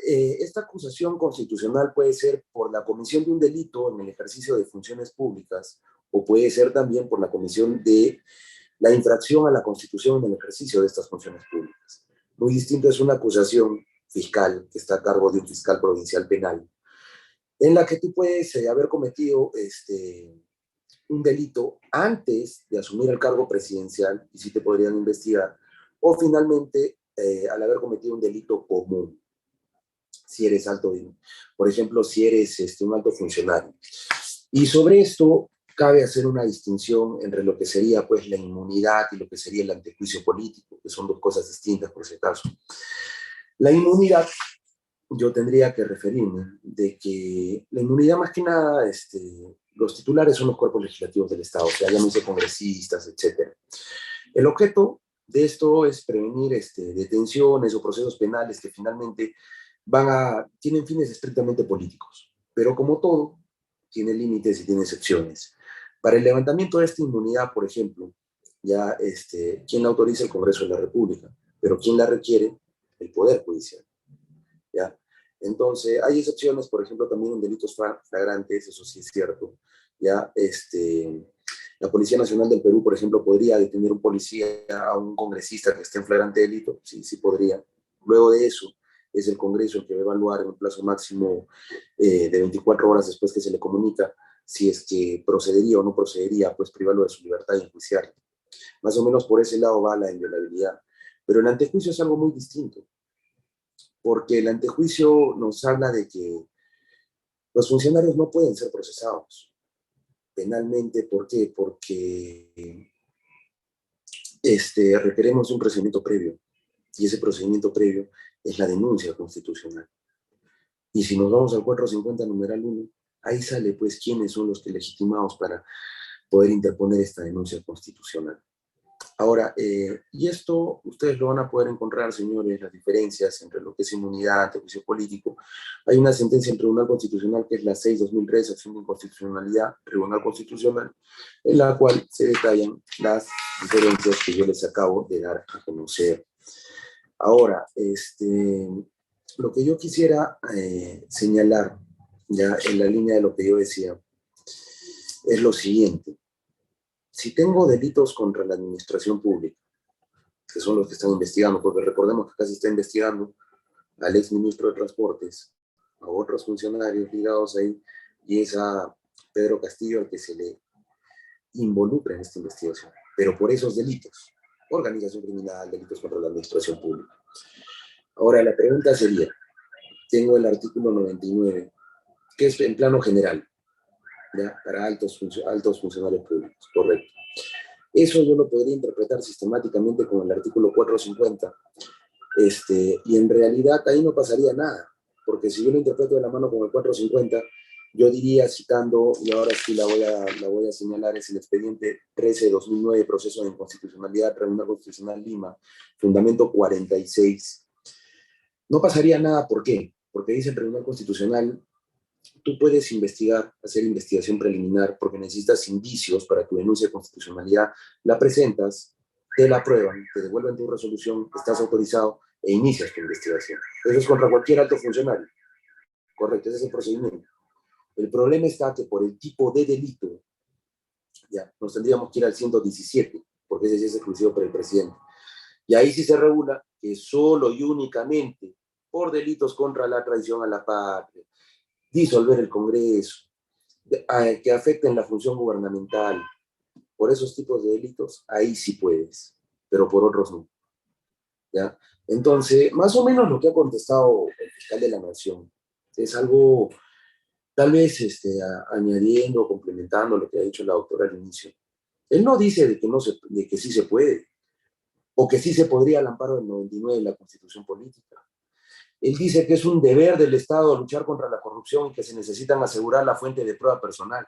Esta acusación constitucional puede ser por la comisión de un delito en el ejercicio de funciones públicas o puede ser también por la comisión de la infracción a la Constitución en el ejercicio de estas funciones públicas. Muy distinto es una acusación fiscal que está a cargo de un fiscal provincial penal, en la que tú puedes haber cometido un delito antes de asumir el cargo presidencial y sí te podrían investigar, o finalmente al haber cometido un delito común, si eres por ejemplo, si eres un alto funcionario. Y sobre esto cabe hacer una distinción entre lo que sería pues la inmunidad y lo que sería el antejuicio político, que son dos cosas distintas por si acaso. La inmunidad, yo tendría que referirme de que la inmunidad más que nada, los titulares son los cuerpos legislativos del Estado, o sea, llámense congresistas, etc. El objeto de esto es prevenir detenciones o procesos penales que finalmente tienen fines estrictamente políticos, pero como todo, tiene límites y tiene excepciones. Para el levantamiento de esta inmunidad, por ejemplo, ya ¿quién la autoriza? El Congreso de la República, pero ¿quién la requiere? El Poder Judicial. ¿Ya? Entonces, hay excepciones, por ejemplo, también en delitos flagrantes, eso sí es cierto. ¿Ya? La Policía Nacional del Perú, por ejemplo, podría detener a un policía, a un congresista que esté en flagrante delito, sí, sí podría. Luego de eso, es el Congreso el que va a evaluar en un plazo máximo de 24 horas después que se le comunica si es que procedería o no procedería, pues privarlo de su libertad y enjuiciarlo. Más o menos por ese lado va la inviolabilidad. Pero el antejuicio es algo muy distinto, porque el antejuicio nos habla de que los funcionarios no pueden ser procesados penalmente. ¿Por qué? Porque requeremos un procedimiento previo, y ese procedimiento previo es la denuncia constitucional. Y si nos vamos al 450 numeral 1, ahí sale pues quiénes son los que legitimados para poder interponer esta denuncia constitucional. Ahora, y esto ustedes lo van a poder encontrar, señores, las diferencias entre lo que es inmunidad, antejuicio político. Hay una sentencia del Tribunal Constitucional que es la 6-2003, acción de inconstitucionalidad, Tribunal Constitucional, en la cual se detallan las diferencias que yo les acabo de dar a conocer. Ahora, lo que yo quisiera señalar, ya en la línea de lo que yo decía, es lo siguiente. Si tengo delitos contra la administración pública, que son los que están investigando, porque recordemos que acá se está investigando al exministro de Transportes, a otros funcionarios ligados ahí, y es a Pedro Castillo al que se le involucra en esta investigación, pero por esos delitos, organización criminal, delitos contra la administración pública. Ahora, la pregunta sería, tengo el artículo 99, que es en plano general, ¿ya? Para altos funcionarios públicos, correcto. Eso yo lo podría interpretar sistemáticamente con el artículo 450, y en realidad ahí no pasaría nada, porque si yo lo interpreto de la mano con el 450, yo diría, citando, y ahora sí la voy a señalar, es el expediente 13-2009, proceso de inconstitucionalidad, Tribunal Constitucional Lima, fundamento 46. No pasaría nada, ¿por qué? Porque dice el Tribunal Constitucional, tú puedes investigar, hacer investigación preliminar, porque necesitas indicios para tu denuncia de constitucionalidad, la presentas, te la aprueban, te devuelven tu resolución, estás autorizado e inicias tu investigación. Eso es contra cualquier alto funcionario. Correcto, ese es el procedimiento. El problema está que por el tipo de delito, ya, nos tendríamos que ir al 117, porque ese sí es exclusivo para el presidente. Y ahí sí se regula que solo y únicamente por delitos contra la traición a la patria, disolver el Congreso, que afecten la función gubernamental, por esos tipos de delitos, ahí sí puedes, pero por otros no. ¿Ya? Entonces, más o menos lo que ha contestado el fiscal de la Nación es algo, tal vez añadiendo o complementando lo que ha dicho la doctora al inicio. Él no dice de que sí se puede, o que sí se podría al amparo del 99 de la Constitución Política. Él dice que es un deber del Estado luchar contra la corrupción y que se necesitan asegurar la fuente de prueba personal.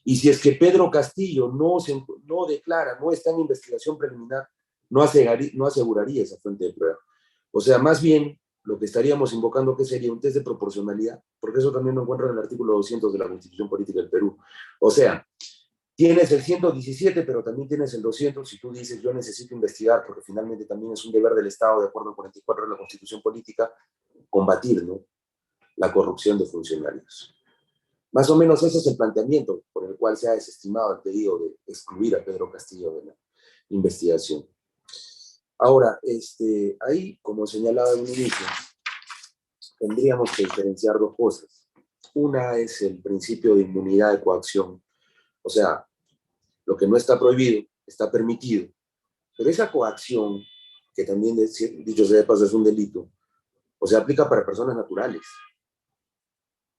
Y si es que Pedro Castillo no declara, no está en investigación preliminar, no aseguraría esa fuente de prueba. O sea, más bien, lo que estaríamos invocando que sería un test de proporcionalidad, porque eso también lo encuentro en el artículo 200 de la Constitución Política del Perú. O sea, tienes el 117, pero también tienes el 200 si tú dices yo necesito investigar, porque finalmente también es un deber del Estado, de acuerdo al 44 de la Constitución Política, combatir, ¿no?, la corrupción de funcionarios. Más o menos ese es el planteamiento por el cual se ha desestimado el pedido de excluir a Pedro Castillo de la investigación. Ahora, ahí, como señalaba en un inicio, tendríamos que diferenciar dos cosas. Una es el principio de inmunidad de coacción. O sea, lo que no está prohibido está permitido. Pero esa coacción, que también, dicho sea de paso, es un delito, o sea, aplica para personas naturales.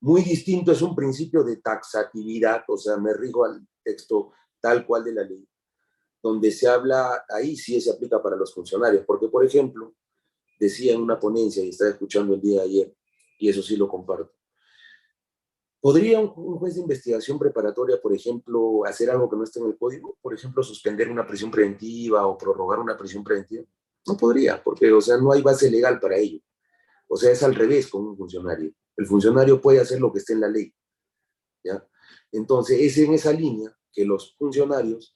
Muy distinto es un principio de taxatividad, o sea, me rijo al texto tal cual de la ley, donde se habla, ahí sí se aplica para los funcionarios, porque, por ejemplo, decía en una ponencia, y estaba escuchando el día de ayer, y eso sí lo comparto, ¿podría un juez de investigación preparatoria, por ejemplo, hacer algo que no esté en el código? Por ejemplo, suspender una prisión preventiva o prorrogar una prisión preventiva. No podría, porque, o sea, no hay base legal para ello. O sea, es al revés con un funcionario. El funcionario puede hacer lo que esté en la ley, ¿ya? Entonces, es en esa línea que los funcionarios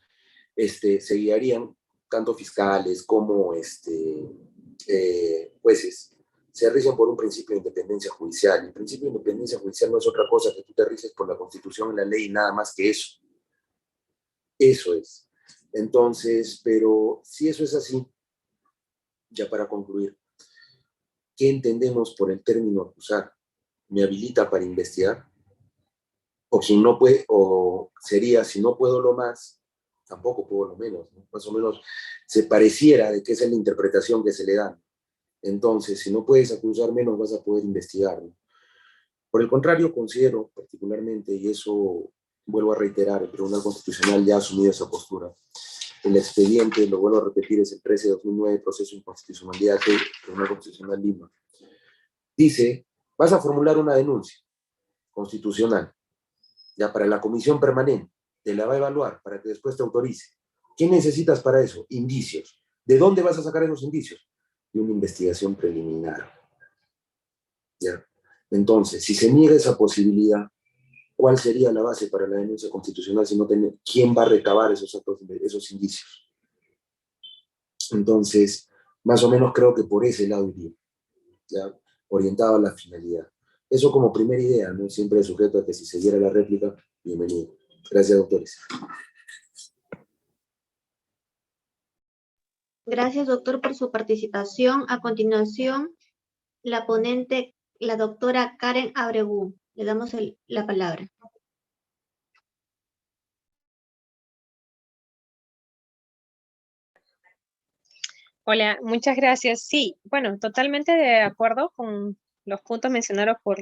se guiarían, tanto fiscales como jueces, se rigen por un principio de independencia judicial. El principio de independencia judicial no es otra cosa que tú te riges por la Constitución y la ley, nada más que eso. Eso es. Entonces, pero si eso es así, ya para concluir, ¿qué entendemos por el término acusar? ¿Me habilita para investigar? O quien no puede, o sería, si no puedo lo más, tampoco puedo lo menos, ¿no? Más o menos se pareciera de que esa es la interpretación que se le da. Entonces, si no puedes acusar menos, vas a poder investigar, ¿no? Por el contrario, considero particularmente, y eso vuelvo a reiterar, el Tribunal Constitucional ya ha asumido esa postura. El expediente, lo vuelvo a repetir, es el 13-2009, proceso de inconstitucionalidad del Tribunal Constitucional Lima. Dice, vas a formular una denuncia constitucional, ya para la comisión permanente, te la va a evaluar para que después te autorice. ¿Qué necesitas para eso? Indicios. ¿De dónde vas a sacar esos indicios? De una investigación preliminar. ¿Ya? Entonces, si se niega esa posibilidad, ¿cuál sería la base para la denuncia constitucional si no tiene quién va a recabar esos indicios? Entonces, más o menos creo que por ese lado iría, ¿ya?, orientado a la finalidad. Eso como primera idea, ¿no? Siempre sujeto a que si se diera la réplica, bienvenido. Gracias, doctores. Gracias, doctor, por su participación. A continuación, la ponente, la doctora Karen Abregu. Le damos la palabra. Hola, muchas gracias. Sí, bueno, totalmente de acuerdo con los puntos mencionados por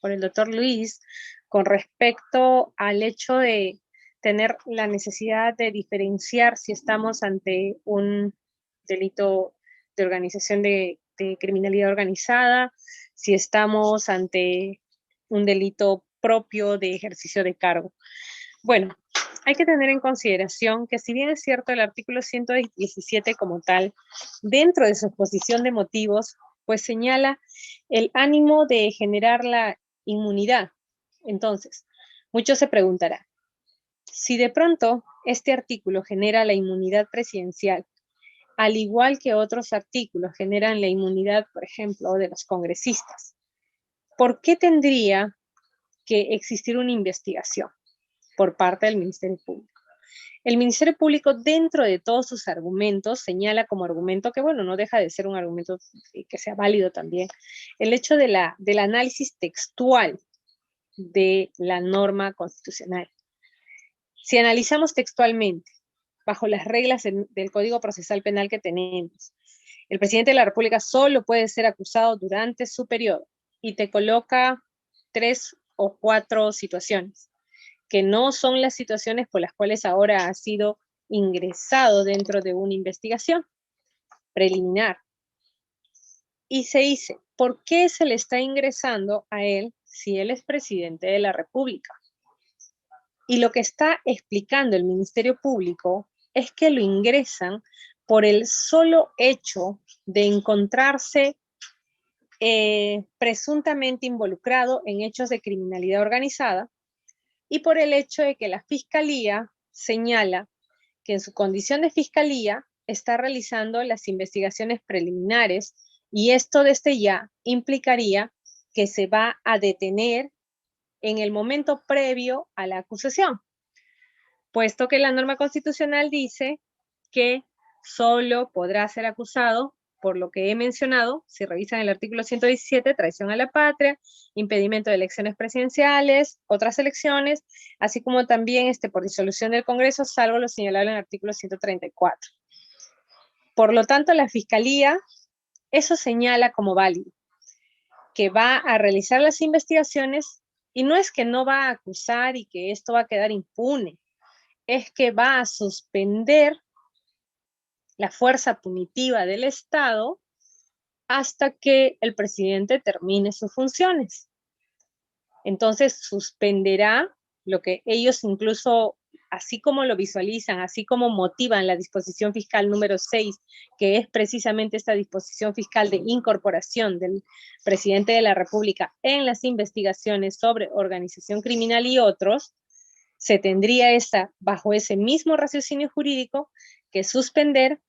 el doctor Luis con respecto al hecho de tener la necesidad de diferenciar si estamos ante un delito de organización de criminalidad organizada, si estamos ante un delito propio de ejercicio de cargo. Bueno, hay que tener en consideración que si bien es cierto el artículo 117 como tal, dentro de su exposición de motivos, pues señala el ánimo de generar la inmunidad. Entonces, muchos se preguntarán, si de pronto este artículo genera la inmunidad presidencial, al igual que otros artículos generan la inmunidad, por ejemplo, de los congresistas, ¿por qué tendría que existir una investigación por parte del Ministerio Público? El Ministerio Público, dentro de todos sus argumentos, señala como argumento que, bueno, no deja de ser un argumento que sea válido también, el hecho del análisis textual de la norma constitucional. Si analizamos textualmente, bajo las reglas del Código Procesal Penal que tenemos, el presidente de la República solo puede ser acusado durante su periodo y te coloca 3 o 4 situaciones, que no son las situaciones por las cuales ahora ha sido ingresado dentro de una investigación preliminar. Y se dice, ¿por qué se le está ingresando a él si él es presidente de la República? Y lo que está explicando el Ministerio Público es que lo ingresan por el solo hecho de encontrarse presuntamente involucrado en hechos de criminalidad organizada y por el hecho de que la Fiscalía señala que en su condición de Fiscalía está realizando las investigaciones preliminares y esto desde ya implicaría que se va a detener en el momento previo a la acusación, puesto que la norma constitucional dice que solo podrá ser acusado por lo que he mencionado, si revisan el artículo 117, traición a la patria, impedimento de elecciones presidenciales, otras elecciones, así como también por disolución del Congreso, salvo lo señalado en el artículo 134. Por lo tanto, la Fiscalía eso señala como válido, que va a realizar las investigaciones y no es que no va a acusar y que esto va a quedar impune, es que va a suspender la fuerza punitiva del Estado hasta que el presidente termine sus funciones. Entonces suspenderá lo que ellos incluso, así como lo visualizan, así como motivan la disposición fiscal número 6, que es precisamente esta disposición fiscal de incorporación del presidente de la República en las investigaciones sobre organización criminal y otros, se tendría bajo ese mismo raciocinio jurídico que suspender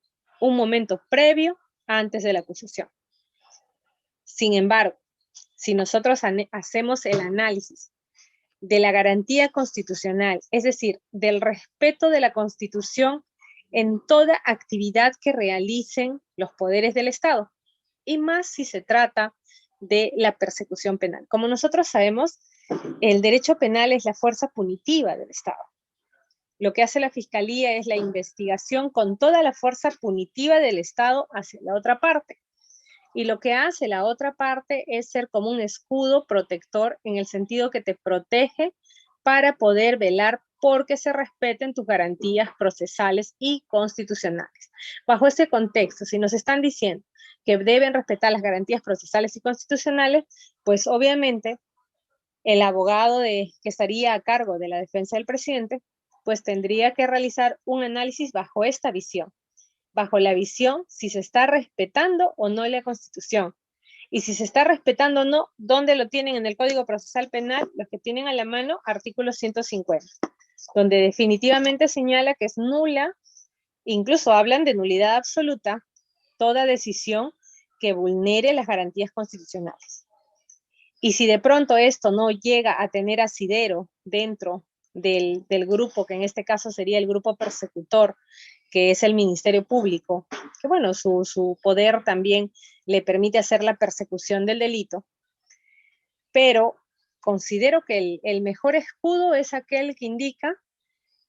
un momento previo antes de la acusación. Sin embargo, si nosotros hacemos el análisis de la garantía constitucional, es decir, del respeto de la Constitución en toda actividad que realicen los poderes del Estado, y más si se trata de la persecución penal. Como nosotros sabemos, el derecho penal es la fuerza punitiva del Estado. Lo que hace la Fiscalía es la investigación con toda la fuerza punitiva del Estado hacia la otra parte. Y lo que hace la otra parte es ser como un escudo protector en el sentido que te protege para poder velar porque se respeten tus garantías procesales y constitucionales. Bajo este contexto, si nos están diciendo que deben respetar las garantías procesales y constitucionales, pues obviamente el abogado que estaría a cargo de la defensa del presidente, pues tendría que realizar un análisis bajo esta visión. Bajo la visión si se está respetando o no la Constitución. Y si se está respetando o no, ¿dónde lo tienen en el Código Procesal Penal? Los que tienen a la mano, artículo 150, donde definitivamente señala que es nula, incluso hablan de nulidad absoluta, toda decisión que vulnere las garantías constitucionales. Y si de pronto esto no llega a tener asidero dentro del grupo, que en este caso sería el grupo persecutor, que es el Ministerio Público, que bueno, su poder también le permite hacer la persecución del delito, pero considero que el mejor escudo es aquel que indica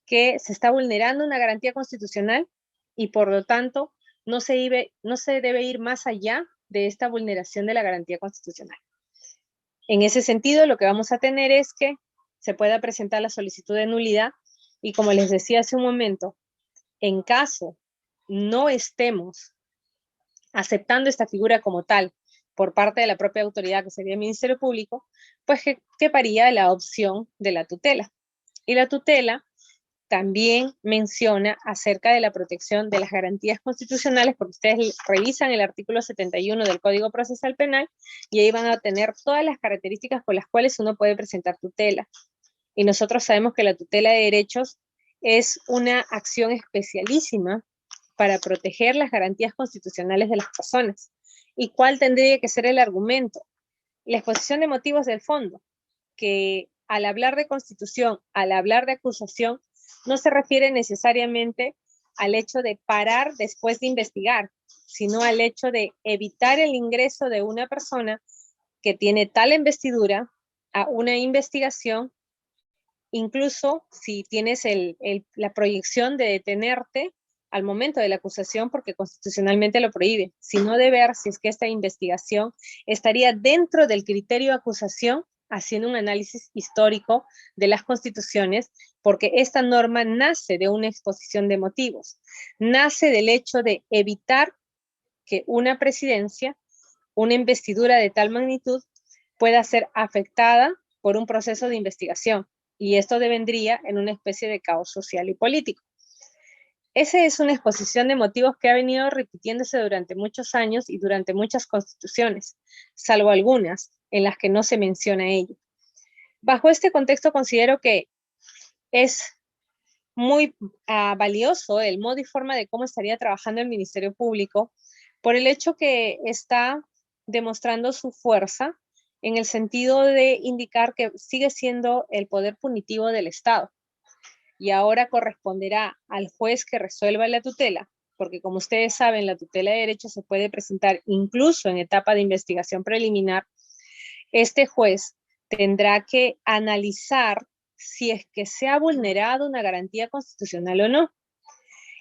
que se está vulnerando una garantía constitucional y por lo tanto no se debe ir más allá de esta vulneración de la garantía constitucional. En ese sentido, lo que vamos a tener es que se pueda presentar la solicitud de nulidad y, como les decía hace un momento, en caso no estemos aceptando esta figura como tal por parte de la propia autoridad, que sería el Ministerio Público, pues que quedaría la opción de la tutela. Y la tutela también menciona acerca de la protección de las garantías constitucionales, porque ustedes revisan el artículo 71 del Código Procesal Penal y ahí van a tener todas las características por las cuales uno puede presentar tutela. Y nosotros sabemos que la tutela de derechos es una acción especialísima para proteger las garantías constitucionales de las personas. ¿Y cuál tendría que ser el argumento? La exposición de motivos del fondo, que al hablar de constitución, al hablar de acusación, no se refiere necesariamente al hecho de parar después de investigar, sino al hecho de evitar el ingreso de una persona que tiene tal investidura a una investigación, incluso si tienes la proyección de detenerte al momento de la acusación, porque constitucionalmente lo prohíbe, sino de ver si es que esta investigación estaría dentro del criterio de acusación, haciendo un análisis histórico de las constituciones, porque esta norma nace de una exposición de motivos, nace del hecho de evitar que una presidencia, una investidura de tal magnitud, pueda ser afectada por un proceso de investigación, y esto devendría en una especie de caos social y político. Esa es una exposición de motivos que ha venido repitiéndose durante muchos años y durante muchas constituciones, salvo algunas en las que no se menciona ello. Bajo este contexto considero que es muy valioso el modo y forma de cómo estaría trabajando el Ministerio Público, por el hecho que está demostrando su fuerza en el sentido de indicar que sigue siendo el poder punitivo del Estado. Y ahora corresponderá al juez que resuelva la tutela, porque como ustedes saben, la tutela de derechos se puede presentar incluso en etapa de investigación preliminar. Este juez tendrá que analizar si es que se ha vulnerado una garantía constitucional o no.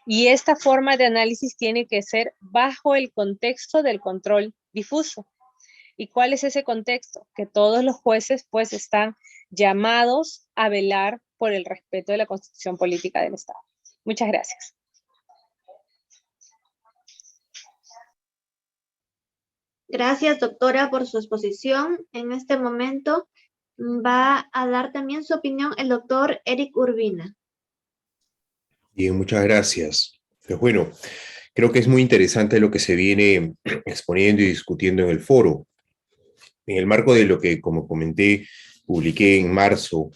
Y esta forma de análisis tiene que ser bajo el contexto del control difuso. ¿Y cuál es ese contexto? Que todos los jueces pues están llamados a velar por el respeto de la Constitución Política del Estado. Muchas gracias. Gracias, doctora, por su exposición. En este momento va a dar también su opinión el doctor Eric Urbina. Bien, muchas gracias. Pues bueno, creo que es muy interesante lo que se viene exponiendo y discutiendo en el foro. En el marco de lo que, como comenté, publiqué en marzo,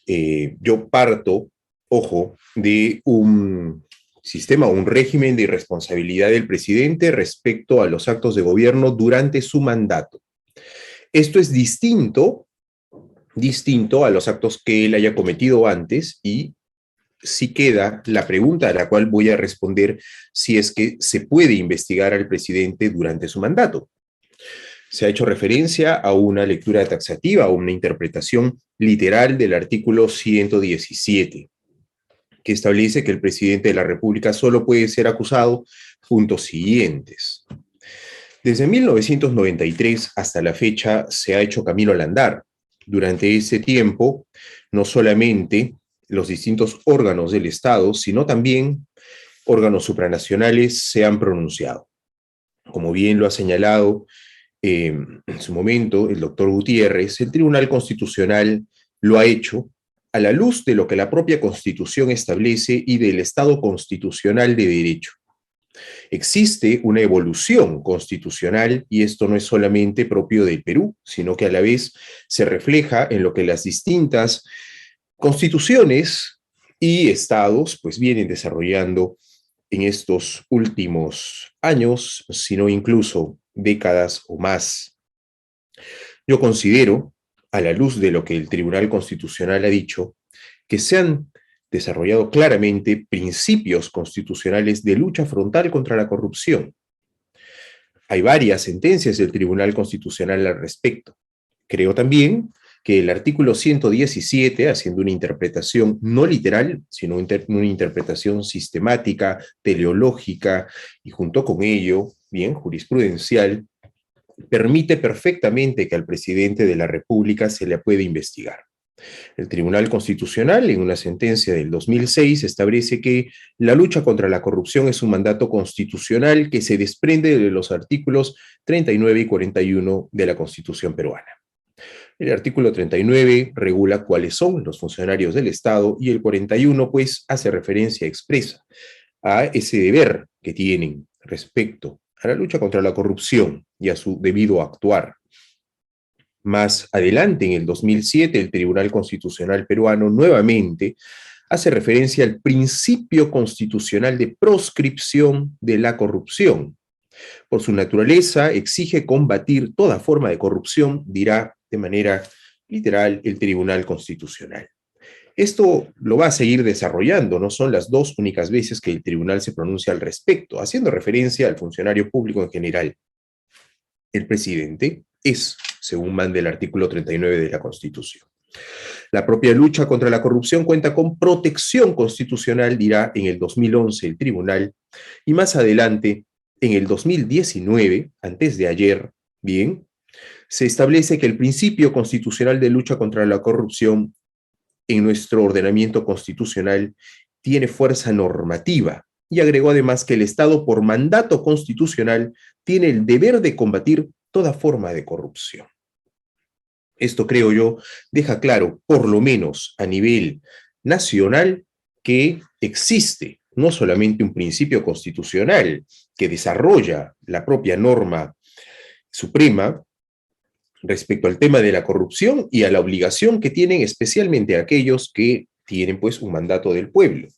yo parto, ojo, de un sistema, un régimen de irresponsabilidad del presidente respecto a los actos de gobierno durante su mandato. Esto es distinto a los actos que él haya cometido antes, y sí queda la pregunta a la cual voy a responder si es que se puede investigar al presidente durante su mandato. Se ha hecho referencia a una lectura taxativa, a una interpretación literal del artículo 117, que establece que el presidente de la República solo puede ser acusado puntos siguientes. Desde 1993 hasta la fecha se ha hecho camino al andar. Durante ese tiempo, no solamente los distintos órganos del Estado, sino también órganos supranacionales se han pronunciado. Como bien lo ha señalado en su momento el doctor Gutiérrez, el Tribunal Constitucional lo ha hecho a la luz de lo que la propia Constitución establece y del Estado constitucional de derecho. Existe una evolución constitucional, y esto no es solamente propio del Perú, sino que a la vez se refleja en lo que las distintas constituciones y estados pues vienen desarrollando en estos últimos años, sino incluso décadas o más. Yo considero, a la luz de lo que el Tribunal Constitucional ha dicho, que se han desarrollado claramente principios constitucionales de lucha frontal contra la corrupción. Hay varias sentencias del Tribunal Constitucional al respecto. Creo también que el artículo 117, haciendo una interpretación no literal, sino una interpretación sistemática, teleológica, y junto con ello, bien, jurisprudencial, permite perfectamente que al presidente de la República se le pueda investigar. El Tribunal Constitucional, en una sentencia del 2006, establece que la lucha contra la corrupción es un mandato constitucional que se desprende de los artículos 39 y 41 de la Constitución peruana. El artículo 39 regula cuáles son los funcionarios del Estado y el 41, pues, hace referencia expresa a ese deber que tienen respecto a la lucha contra la corrupción y a su debido actuar. Más adelante, en el 2007, el Tribunal Constitucional peruano nuevamente hace referencia al principio constitucional de proscripción de la corrupción. Por su naturaleza, exige combatir toda forma de corrupción, dirá de manera literal el Tribunal Constitucional. Esto lo va a seguir desarrollando, no son las dos únicas veces que el tribunal se pronuncia al respecto, haciendo referencia al funcionario público en general. El presidente es, según manda el artículo 39 de la Constitución. La propia lucha contra la corrupción cuenta con protección constitucional, dirá en el 2011 el tribunal, y más adelante, en el 2019, antes de ayer, bien, se establece que el principio constitucional de lucha contra la corrupción en nuestro ordenamiento constitucional tiene fuerza normativa, y agregó además que el Estado, por mandato constitucional, tiene el deber de combatir toda forma de corrupción. Esto, creo yo, deja claro, por lo menos a nivel nacional, que existe no solamente un principio constitucional que desarrolla la propia norma suprema respecto al tema de la corrupción y a la obligación que tienen especialmente aquellos que tienen, pues, un mandato del pueblo.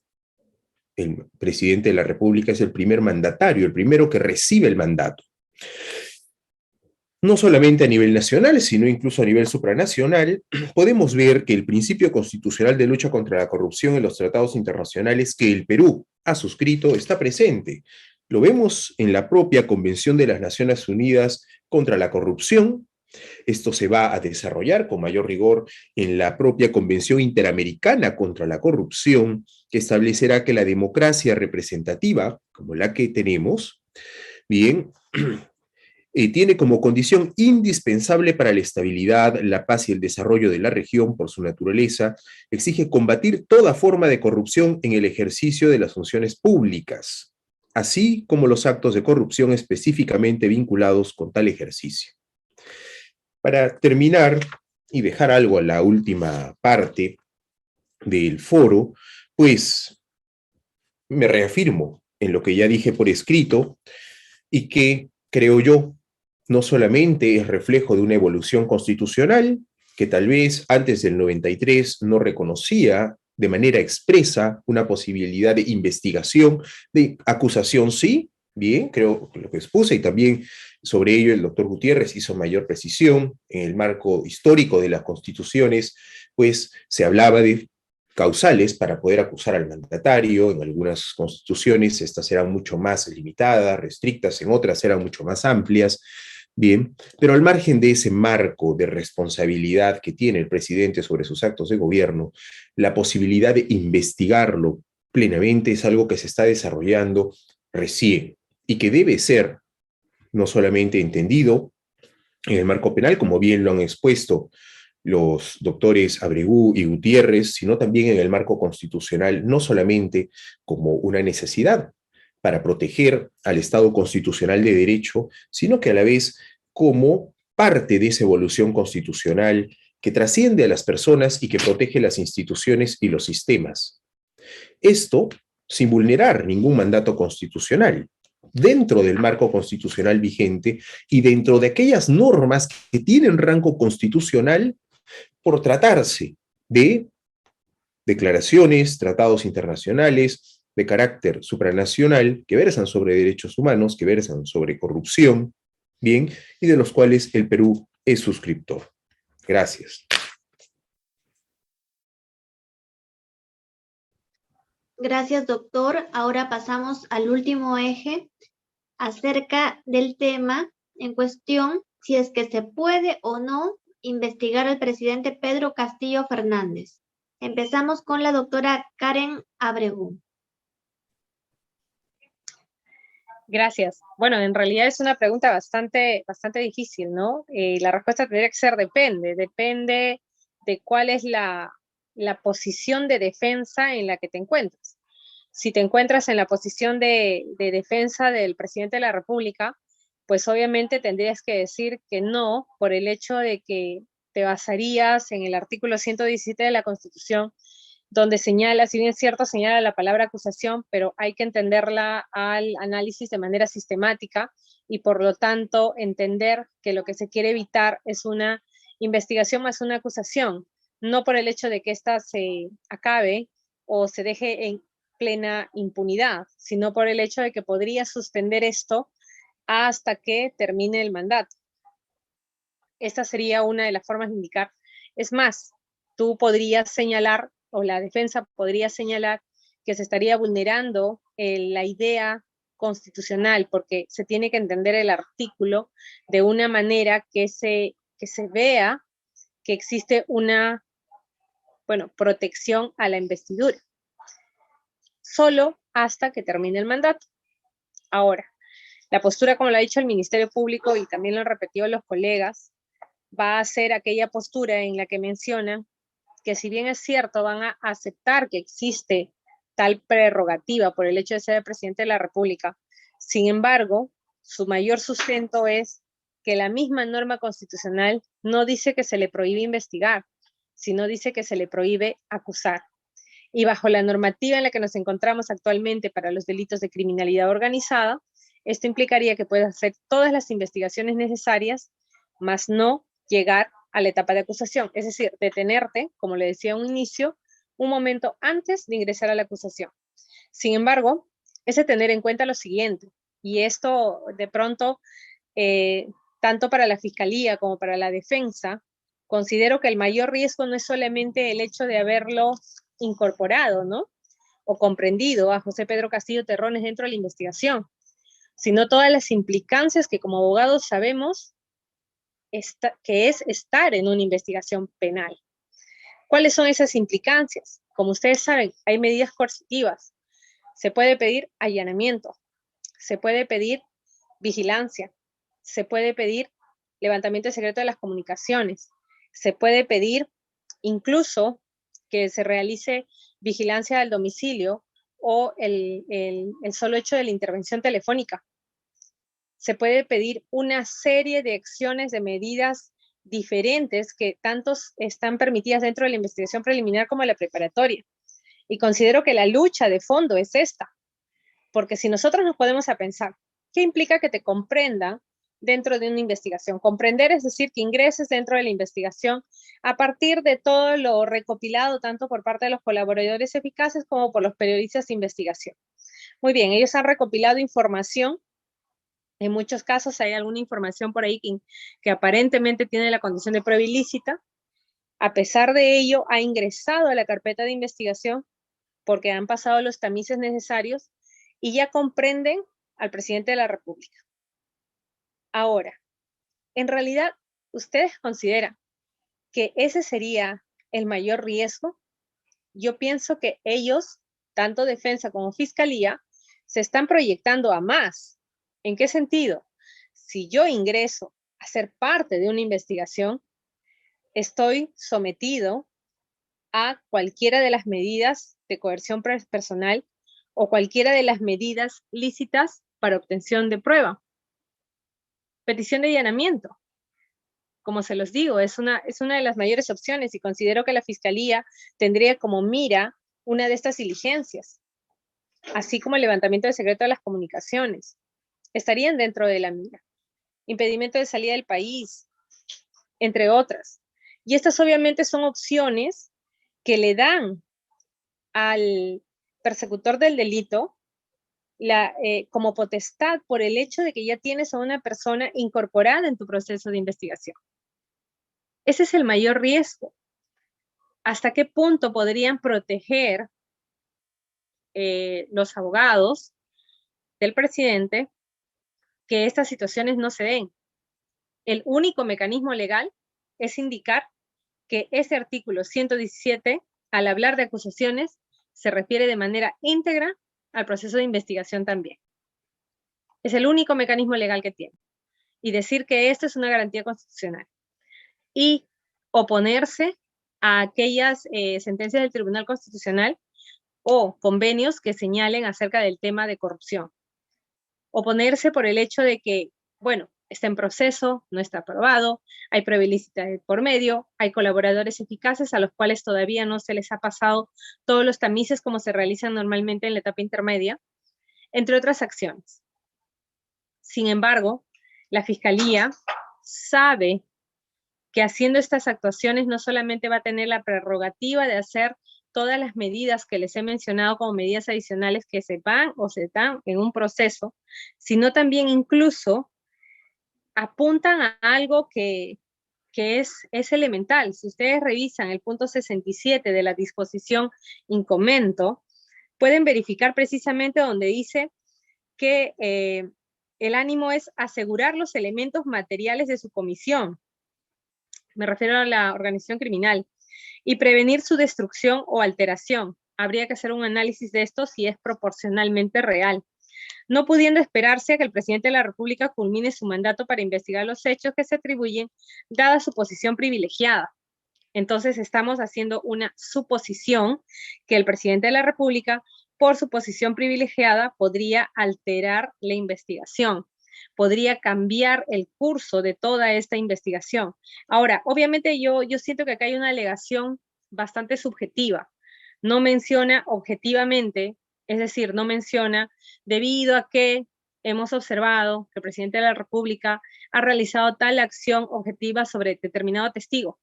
El presidente de la República es el primer mandatario, el primero que recibe el mandato. No solamente a nivel nacional, sino incluso a nivel supranacional, podemos ver que el principio constitucional de lucha contra la corrupción en los tratados internacionales que el Perú ha suscrito está presente. Lo vemos en la propia Convención de las Naciones Unidas contra la Corrupción. Esto se va a desarrollar con mayor rigor en la propia Convención Interamericana contra la Corrupción, que establecerá que la democracia representativa, como la que tenemos, bien, tiene como condición indispensable para la estabilidad, la paz y el desarrollo de la región por su naturaleza, exige combatir toda forma de corrupción en el ejercicio de las funciones públicas, así como los actos de corrupción específicamente vinculados con tal ejercicio. Para terminar y dejar algo a la última parte del foro, pues me reafirmo en lo que ya dije por escrito y que, creo yo, no solamente es reflejo de una evolución constitucional, que tal vez antes del 93 no reconocía de manera expresa una posibilidad de investigación, de acusación, sí, bien, creo que lo que expuse, y también sobre ello el doctor Gutiérrez hizo mayor precisión en el marco histórico de las constituciones, pues se hablaba de causales para poder acusar al mandatario. En algunas constituciones estas eran mucho más limitadas, restrictas, en otras eran mucho más amplias. Bien, pero al margen de ese marco de responsabilidad que tiene el presidente sobre sus actos de gobierno, la posibilidad de investigarlo plenamente es algo que se está desarrollando recién y que debe ser no solamente entendido en el marco penal, como bien lo han expuesto los doctores Abregú y Gutiérrez, sino también en el marco constitucional, no solamente como una necesidad para proteger al Estado constitucional de derecho, sino que a la vez como parte de esa evolución constitucional que trasciende a las personas y que protege las instituciones y los sistemas. Esto sin vulnerar ningún mandato constitucional, dentro del marco constitucional vigente y dentro de aquellas normas que tienen rango constitucional por tratarse de declaraciones, tratados internacionales de carácter supranacional que versan sobre derechos humanos, que versan sobre corrupción, bien, y de los cuales el Perú es suscriptor. Gracias. Gracias, doctor. Ahora pasamos al último eje acerca del tema en cuestión, si es que se puede o no investigar al presidente Pedro Castillo Fernández. Empezamos con la doctora Karen Abregu. Gracias. Bueno, en realidad es una pregunta bastante difícil, ¿no? La respuesta tendría que ser depende de cuál es la posición de defensa en la que te encuentras. Si te encuentras en la posición de defensa del presidente de la República, pues obviamente tendrías que decir que no, por el hecho de que te basarías en el artículo 117 de la Constitución, donde señala, si bien es cierto, señala la palabra acusación, pero hay que entenderla al análisis de manera sistemática y por lo tanto entender que lo que se quiere evitar es una investigación más una acusación, no por el hecho de que ésta se acabe o se deje en plena impunidad, sino por el hecho de que podría suspender esto hasta que termine el mandato. Esta sería una de las formas de indicar. Es más, tú podrías señalar, o la defensa podría señalar, que se estaría vulnerando la idea constitucional, porque se tiene que entender el artículo de una manera que se vea que existe una, protección a la investidura, solo hasta que termine el mandato. Ahora, la postura, como lo ha dicho el Ministerio Público y también lo han repetido los colegas, va a ser aquella postura en la que mencionan que si bien es cierto, van a aceptar que existe tal prerrogativa por el hecho de ser el presidente de la República. Sin embargo, su mayor sustento es que la misma norma constitucional no dice que se le prohíbe investigar, sino dice que se le prohíbe acusar. Y bajo la normativa en la que nos encontramos actualmente para los delitos de criminalidad organizada, esto implicaría que puedas hacer todas las investigaciones necesarias, mas no llegar a la etapa de acusación, es decir, detenerte, como le decía a un inicio, un momento antes de ingresar a la acusación. Sin embargo, es de tener en cuenta lo siguiente, y esto de pronto, tanto para la Fiscalía como para la defensa, considero que el mayor riesgo no es solamente el hecho de haberlo incorporado, ¿no? O comprendido a José Pedro Castillo Terrones dentro de la investigación, sino todas las implicancias que como abogados sabemos que es estar en una investigación penal. ¿Cuáles son esas implicancias? Como ustedes saben, hay medidas coercitivas. Se puede pedir allanamiento, se puede pedir vigilancia, se puede pedir levantamiento de secreto de las comunicaciones, se puede pedir incluso que se realice vigilancia del domicilio o el solo hecho de la intervención telefónica. Se puede pedir una serie de acciones, de medidas diferentes que tantos están permitidas dentro de la investigación preliminar como la preparatoria. Y considero que la lucha de fondo es esta, porque si nosotros nos podemos a pensar, ¿qué implica que te comprendan dentro de una investigación? Comprender es decir, que ingreses dentro de la investigación a partir de todo lo recopilado tanto por parte de los colaboradores eficaces como por los periodistas de investigación. Muy bien, ellos han recopilado información. En muchos casos hay alguna información por ahí que aparentemente tiene la condición de prueba ilícita. A pesar de ello, ha ingresado a la carpeta de investigación porque han pasado los tamices necesarios y ya comprenden al presidente de la República. Ahora, en realidad, ¿ustedes consideran que ese sería el mayor riesgo? Yo pienso que ellos, tanto defensa como fiscalía, se están proyectando a más. ¿En qué sentido? Si yo ingreso a ser parte de una investigación, estoy sometido a cualquiera de las medidas de coerción personal o cualquiera de las medidas lícitas para obtención de prueba. Petición de allanamiento. Como se los digo, es una de las mayores opciones y considero que la Fiscalía tendría como mira una de estas diligencias, así como el levantamiento del secreto de las comunicaciones. Estarían dentro de la mira. Impedimento de salida del país, entre otras. Y estas obviamente son opciones que le dan al persecutor del delito como potestad por el hecho de que ya tienes a una persona incorporada en tu proceso de investigación. Ese es el mayor riesgo. ¿Hasta qué punto podrían proteger los abogados del presidente que estas situaciones no se den? El único mecanismo legal es indicar que ese artículo 117, al hablar de acusaciones, se refiere de manera íntegra al proceso de investigación también. Es el único mecanismo legal que tiene. Y decir que esto es una garantía constitucional. Y oponerse a aquellas sentencias del Tribunal Constitucional o convenios que señalen acerca del tema de corrupción. Oponerse por el hecho de que, bueno, está en proceso, no está aprobado, hay prueba ilícita por medio, hay colaboradores eficaces a los cuales todavía no se les ha pasado todos los tamices como se realizan normalmente en la etapa intermedia, entre otras acciones. Sin embargo, la Fiscalía sabe que haciendo estas actuaciones no solamente va a tener la prerrogativa de hacer todas las medidas que les he mencionado como medidas adicionales que se van o se dan en un proceso, sino también incluso apuntan a algo que es elemental. Si ustedes revisan el punto 67 de la disposición in commento, pueden verificar precisamente donde dice que el ánimo es asegurar los elementos materiales de su comisión. Me refiero a la organización criminal, y prevenir su destrucción o alteración. Habría que hacer un análisis de esto si es proporcionalmente real. No pudiendo esperarse a que el presidente de la República culmine su mandato para investigar los hechos que se atribuyen, dada su posición privilegiada. Entonces estamos haciendo una suposición que el presidente de la República, por su posición privilegiada, podría alterar la investigación, podría cambiar el curso de toda esta investigación. Ahora, obviamente yo siento que acá hay una alegación bastante subjetiva. No menciona objetivamente, es decir, no menciona debido a que hemos observado que el presidente de la República ha realizado tal acción objetiva sobre determinado testigo.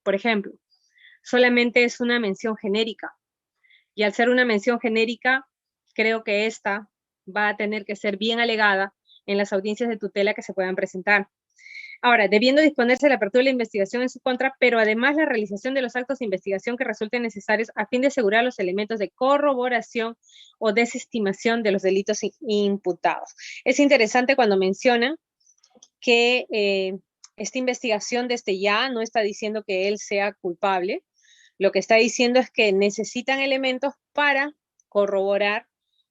Por ejemplo, solamente es una mención genérica. Y al ser una mención genérica, creo que esta va a tener que ser bien alegada en las audiencias de tutela que se puedan presentar. Ahora, debiendo disponerse de la apertura de la investigación en su contra, pero además la realización de los actos de investigación que resulten necesarios a fin de asegurar los elementos de corroboración o desestimación de los delitos imputados. Es interesante cuando menciona que esta investigación desde ya no está diciendo que él sea culpable, lo que está diciendo es que necesitan elementos para corroborar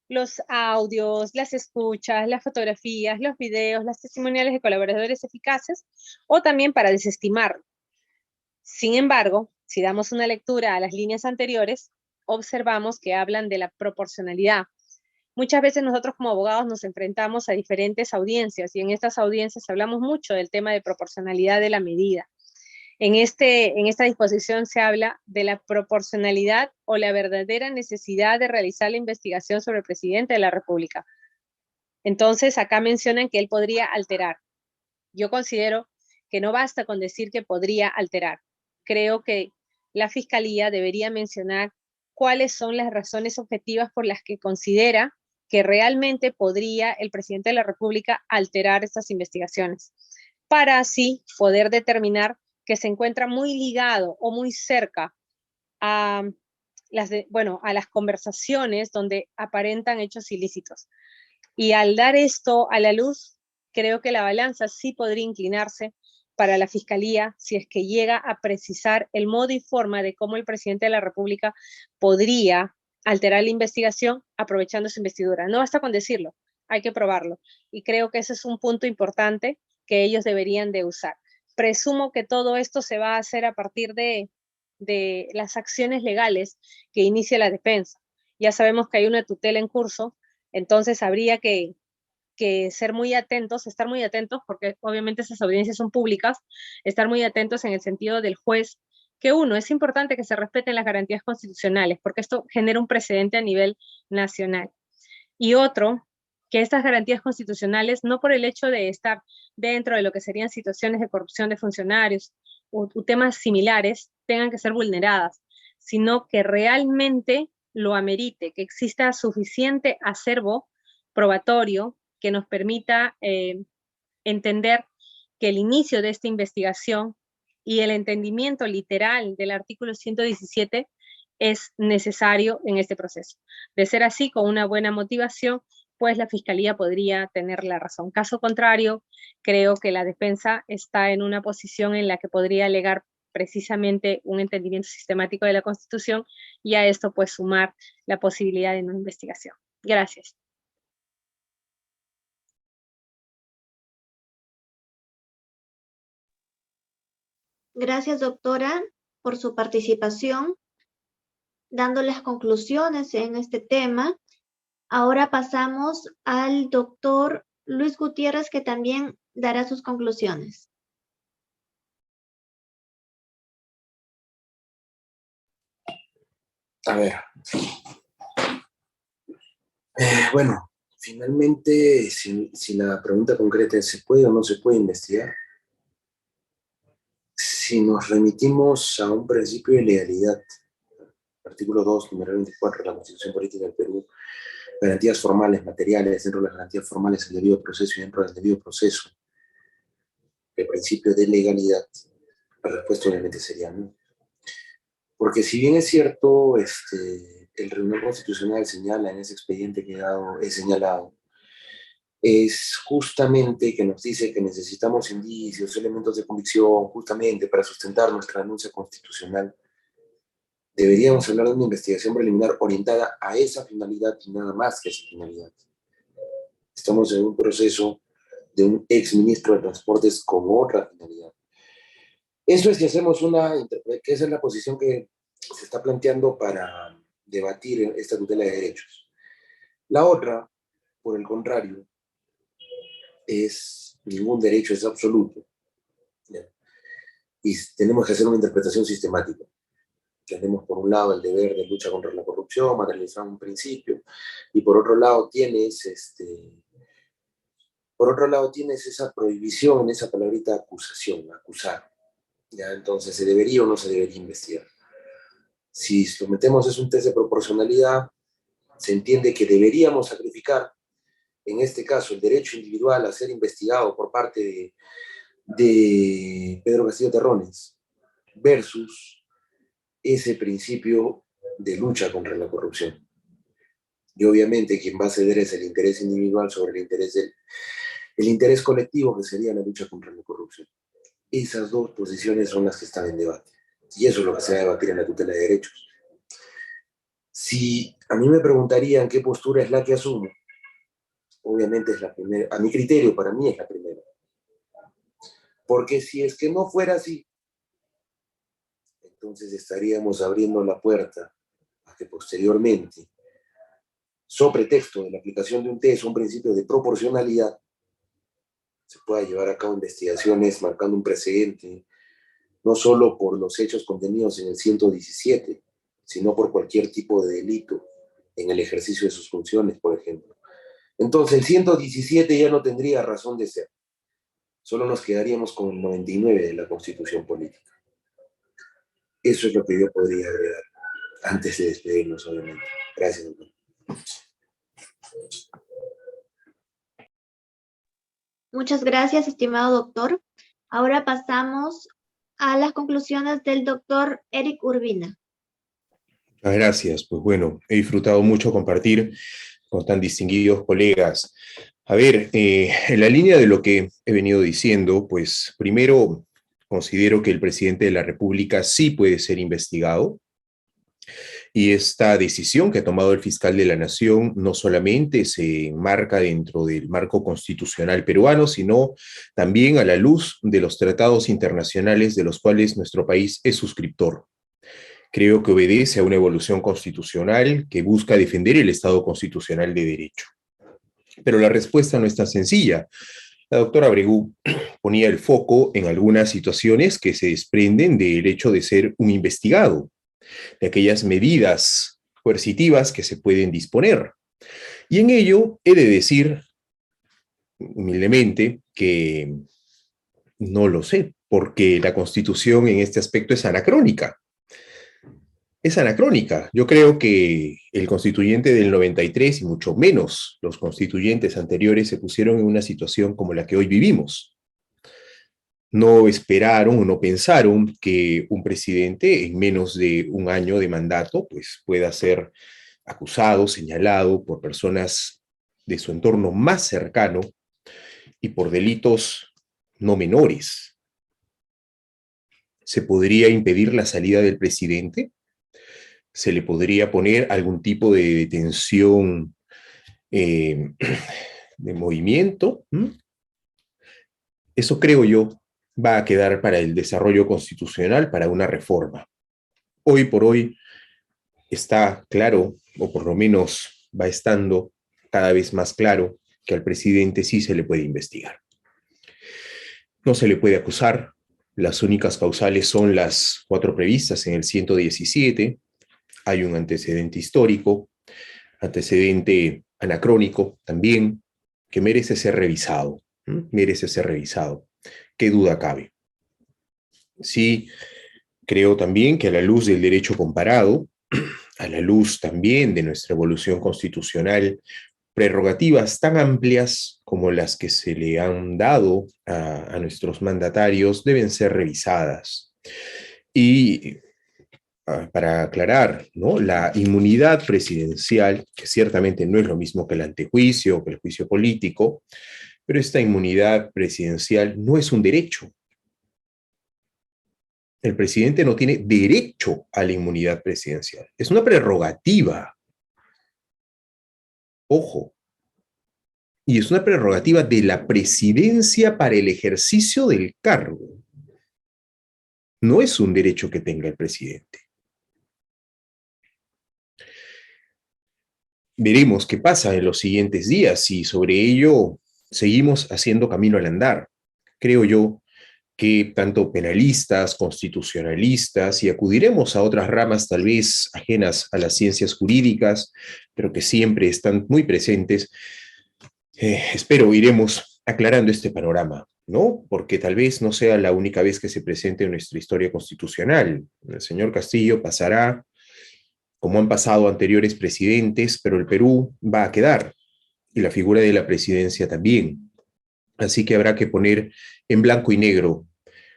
los audios, las escuchas, las fotografías, los videos, las testimoniales de colaboradores eficaces, o también para desestimar. Sin embargo, si damos una lectura a las líneas anteriores, observamos que hablan de la proporcionalidad. Muchas veces nosotros como abogados nos enfrentamos a diferentes audiencias, y en estas audiencias hablamos mucho del tema de proporcionalidad de la medida. En esta disposición se habla de la proporcionalidad o la verdadera necesidad de realizar la investigación sobre el presidente de la República. Entonces, acá mencionan que él podría alterar. Yo considero que no basta con decir que podría alterar. Creo que la Fiscalía debería mencionar cuáles son las razones objetivas por las que considera que realmente podría el presidente de la República alterar estas investigaciones, para así poder determinar que se encuentra muy ligado o muy cerca a las conversaciones donde aparentan hechos ilícitos. Y al dar esto a la luz, creo que la balanza sí podría inclinarse para la Fiscalía si es que llega a precisar el modo y forma de cómo el presidente de la República podría alterar la investigación aprovechando su investidura. No basta con decirlo, hay que probarlo. Y creo que ese es un punto importante que ellos deberían de usar. Presumo que todo esto se va a hacer a partir de las acciones legales que inicia la defensa. Ya sabemos que hay una tutela en curso, entonces habría que ser muy atentos, estar muy atentos, porque obviamente esas audiencias son públicas, estar muy atentos en el sentido del juez, que uno, es importante que se respeten las garantías constitucionales, porque esto genera un precedente a nivel nacional. Y otro, que estas garantías constitucionales, no por el hecho de estar dentro de lo que serían situaciones de corrupción de funcionarios o temas similares, tengan que ser vulneradas, sino que realmente lo amerite, que exista suficiente acervo probatorio que nos permita entender que el inicio de esta investigación y el entendimiento literal del artículo 117 es necesario en este proceso. De ser así, con una buena motivación, después la Fiscalía podría tener la razón. Caso contrario, creo que la defensa está en una posición en la que podría alegar precisamente un entendimiento sistemático de la Constitución y a esto pues sumar la posibilidad de no investigación. Gracias. Gracias, doctora, por su participación, dando las conclusiones en este tema. Ahora pasamos al doctor Luis Gutiérrez, que también dará sus conclusiones. A ver. Bueno, finalmente, si la pregunta concreta es ¿se puede o no se puede investigar? Si nos remitimos a un principio de legalidad, artículo 2, número 24 de la Constitución Política del Perú, garantías formales, materiales, dentro de las garantías formales el debido proceso y dentro del debido proceso, el principio de legalidad, la respuesta obviamente sería no. Porque si bien es cierto, el Tribunal Constitucional señala en ese expediente que he señalado, es justamente que nos dice que necesitamos indicios, elementos de convicción, justamente para sustentar nuestra denuncia constitucional. Deberíamos hablar de una investigación preliminar orientada a esa finalidad y nada más que esa finalidad. Estamos en un proceso de un exministro de Transportes con otra finalidad. Eso es que hacemos que esa es la posición que se está planteando para debatir esta tutela de derechos. La otra, por el contrario, es ningún derecho es absoluto. ¿Ya? Y tenemos que hacer una interpretación sistemática. Tenemos por un lado el deber de lucha contra la corrupción, materializar un principio, y por otro lado tienes esa prohibición, esa palabrita acusación, acusar. ¿Ya? Entonces, ¿se debería o no se debería investigar? Si sometemos es un test de proporcionalidad, se entiende que deberíamos sacrificar, en este caso, el derecho individual a ser investigado por parte de Pedro Castillo Terrones versus ese principio de lucha contra la corrupción. Y obviamente quien va a ceder es el interés individual sobre el interés colectivo, que sería la lucha contra la corrupción. Esas dos posiciones son las que están en debate. Y eso es lo que se va a debatir en la tutela de derechos. Si a mí me preguntarían qué postura es la que asumo, obviamente es la primera. A mi criterio, para mí es la primera. Porque si es que no fuera así, entonces estaríamos abriendo la puerta a que posteriormente, sobre texto de la aplicación de un test, un principio de proporcionalidad, se pueda llevar a cabo investigaciones marcando un precedente, no solo por los hechos contenidos en el 117, sino por cualquier tipo de delito en el ejercicio de sus funciones, por ejemplo. Entonces el 117 ya no tendría razón de ser. Solo nos quedaríamos con el 99 de la Constitución Política. Eso es lo que yo podría agregar antes de despedirnos, obviamente. Gracias, doctor. Muchas gracias, estimado doctor. Ahora pasamos a las conclusiones del doctor Eric Urbina. Muchas gracias. Pues bueno, he disfrutado mucho compartir con tan distinguidos colegas. A ver, en la línea de lo que he venido diciendo, pues primero considero que el presidente de la República sí puede ser investigado. Y esta decisión que ha tomado el fiscal de la Nación no solamente se enmarca dentro del marco constitucional peruano, sino también a la luz de los tratados internacionales de los cuales nuestro país es suscriptor. Creo que obedece a una evolución constitucional que busca defender el Estado constitucional de derecho. Pero la respuesta no es tan sencilla. La doctora Abregú ponía el foco en algunas situaciones que se desprenden del hecho de ser un investigado, de aquellas medidas coercitivas que se pueden disponer. Y en ello he de decir humildemente que no lo sé, porque la Constitución en este aspecto es anacrónica. Es anacrónica. Yo creo que el constituyente del 93 y mucho menos los constituyentes anteriores se pusieron en una situación como la que hoy vivimos. No esperaron o no pensaron que un presidente en menos de un año de mandato pues, pueda ser acusado, señalado por personas de su entorno más cercano y por delitos no menores. ¿Se podría impedir la salida del presidente? ¿Se le podría poner algún tipo de detención de movimiento? Eso, creo yo, va a quedar para el desarrollo constitucional, para una reforma. Hoy por hoy está claro, o por lo menos va estando cada vez más claro, que al presidente sí se le puede investigar. No se le puede acusar. Las únicas causales son las 4 previstas en el 117. Hay un antecedente histórico, antecedente anacrónico también, que merece ser revisado. Merece ser revisado. ¿Qué duda cabe? Sí, creo también que a la luz del derecho comparado, a la luz también de nuestra evolución constitucional, prerrogativas tan amplias como las que se le han dado a nuestros mandatarios deben ser revisadas. Y para aclarar, ¿no?, la inmunidad presidencial, que ciertamente no es lo mismo que el antejuicio o que el juicio político, pero esta inmunidad presidencial no es un derecho. El presidente no tiene derecho a la inmunidad presidencial. Es una prerrogativa. Ojo. Y es una prerrogativa de la presidencia para el ejercicio del cargo. No es un derecho que tenga el presidente. Veremos qué pasa en los siguientes días y sobre ello seguimos haciendo camino al andar. Creo yo que tanto penalistas, constitucionalistas, y acudiremos a otras ramas tal vez ajenas a las ciencias jurídicas, pero que siempre están muy presentes, espero iremos aclarando este panorama, ¿no? Porque tal vez no sea la única vez que se presente en nuestra historia constitucional. El señor Castillo pasará, como han pasado anteriores presidentes, pero el Perú va a quedar, y la figura de la presidencia también. Así que habrá que poner en blanco y negro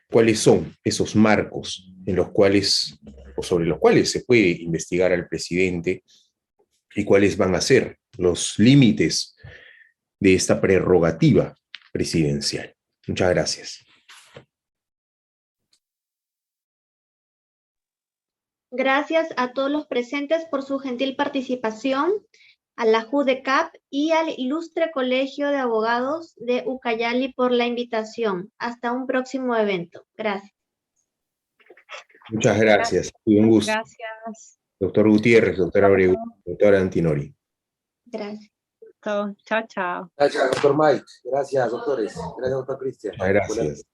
cuáles son esos marcos en los cuales, o sobre los cuales se puede investigar al presidente, y cuáles van a ser los límites de esta prerrogativa presidencial. Muchas gracias. Gracias a todos los presentes por su gentil participación, a la JUDECAP y al Ilustre Colegio de Abogados de Ucayali por la invitación. Hasta un próximo evento. Gracias. Muchas gracias. Y un gusto. Gracias. Doctor Gutiérrez, doctora Abreu, doctora Antinori. Gracias. Chao, chao. Gracias, doctor Mike. Gracias, doctores. Gracias, doctor Cristian. Muchas gracias.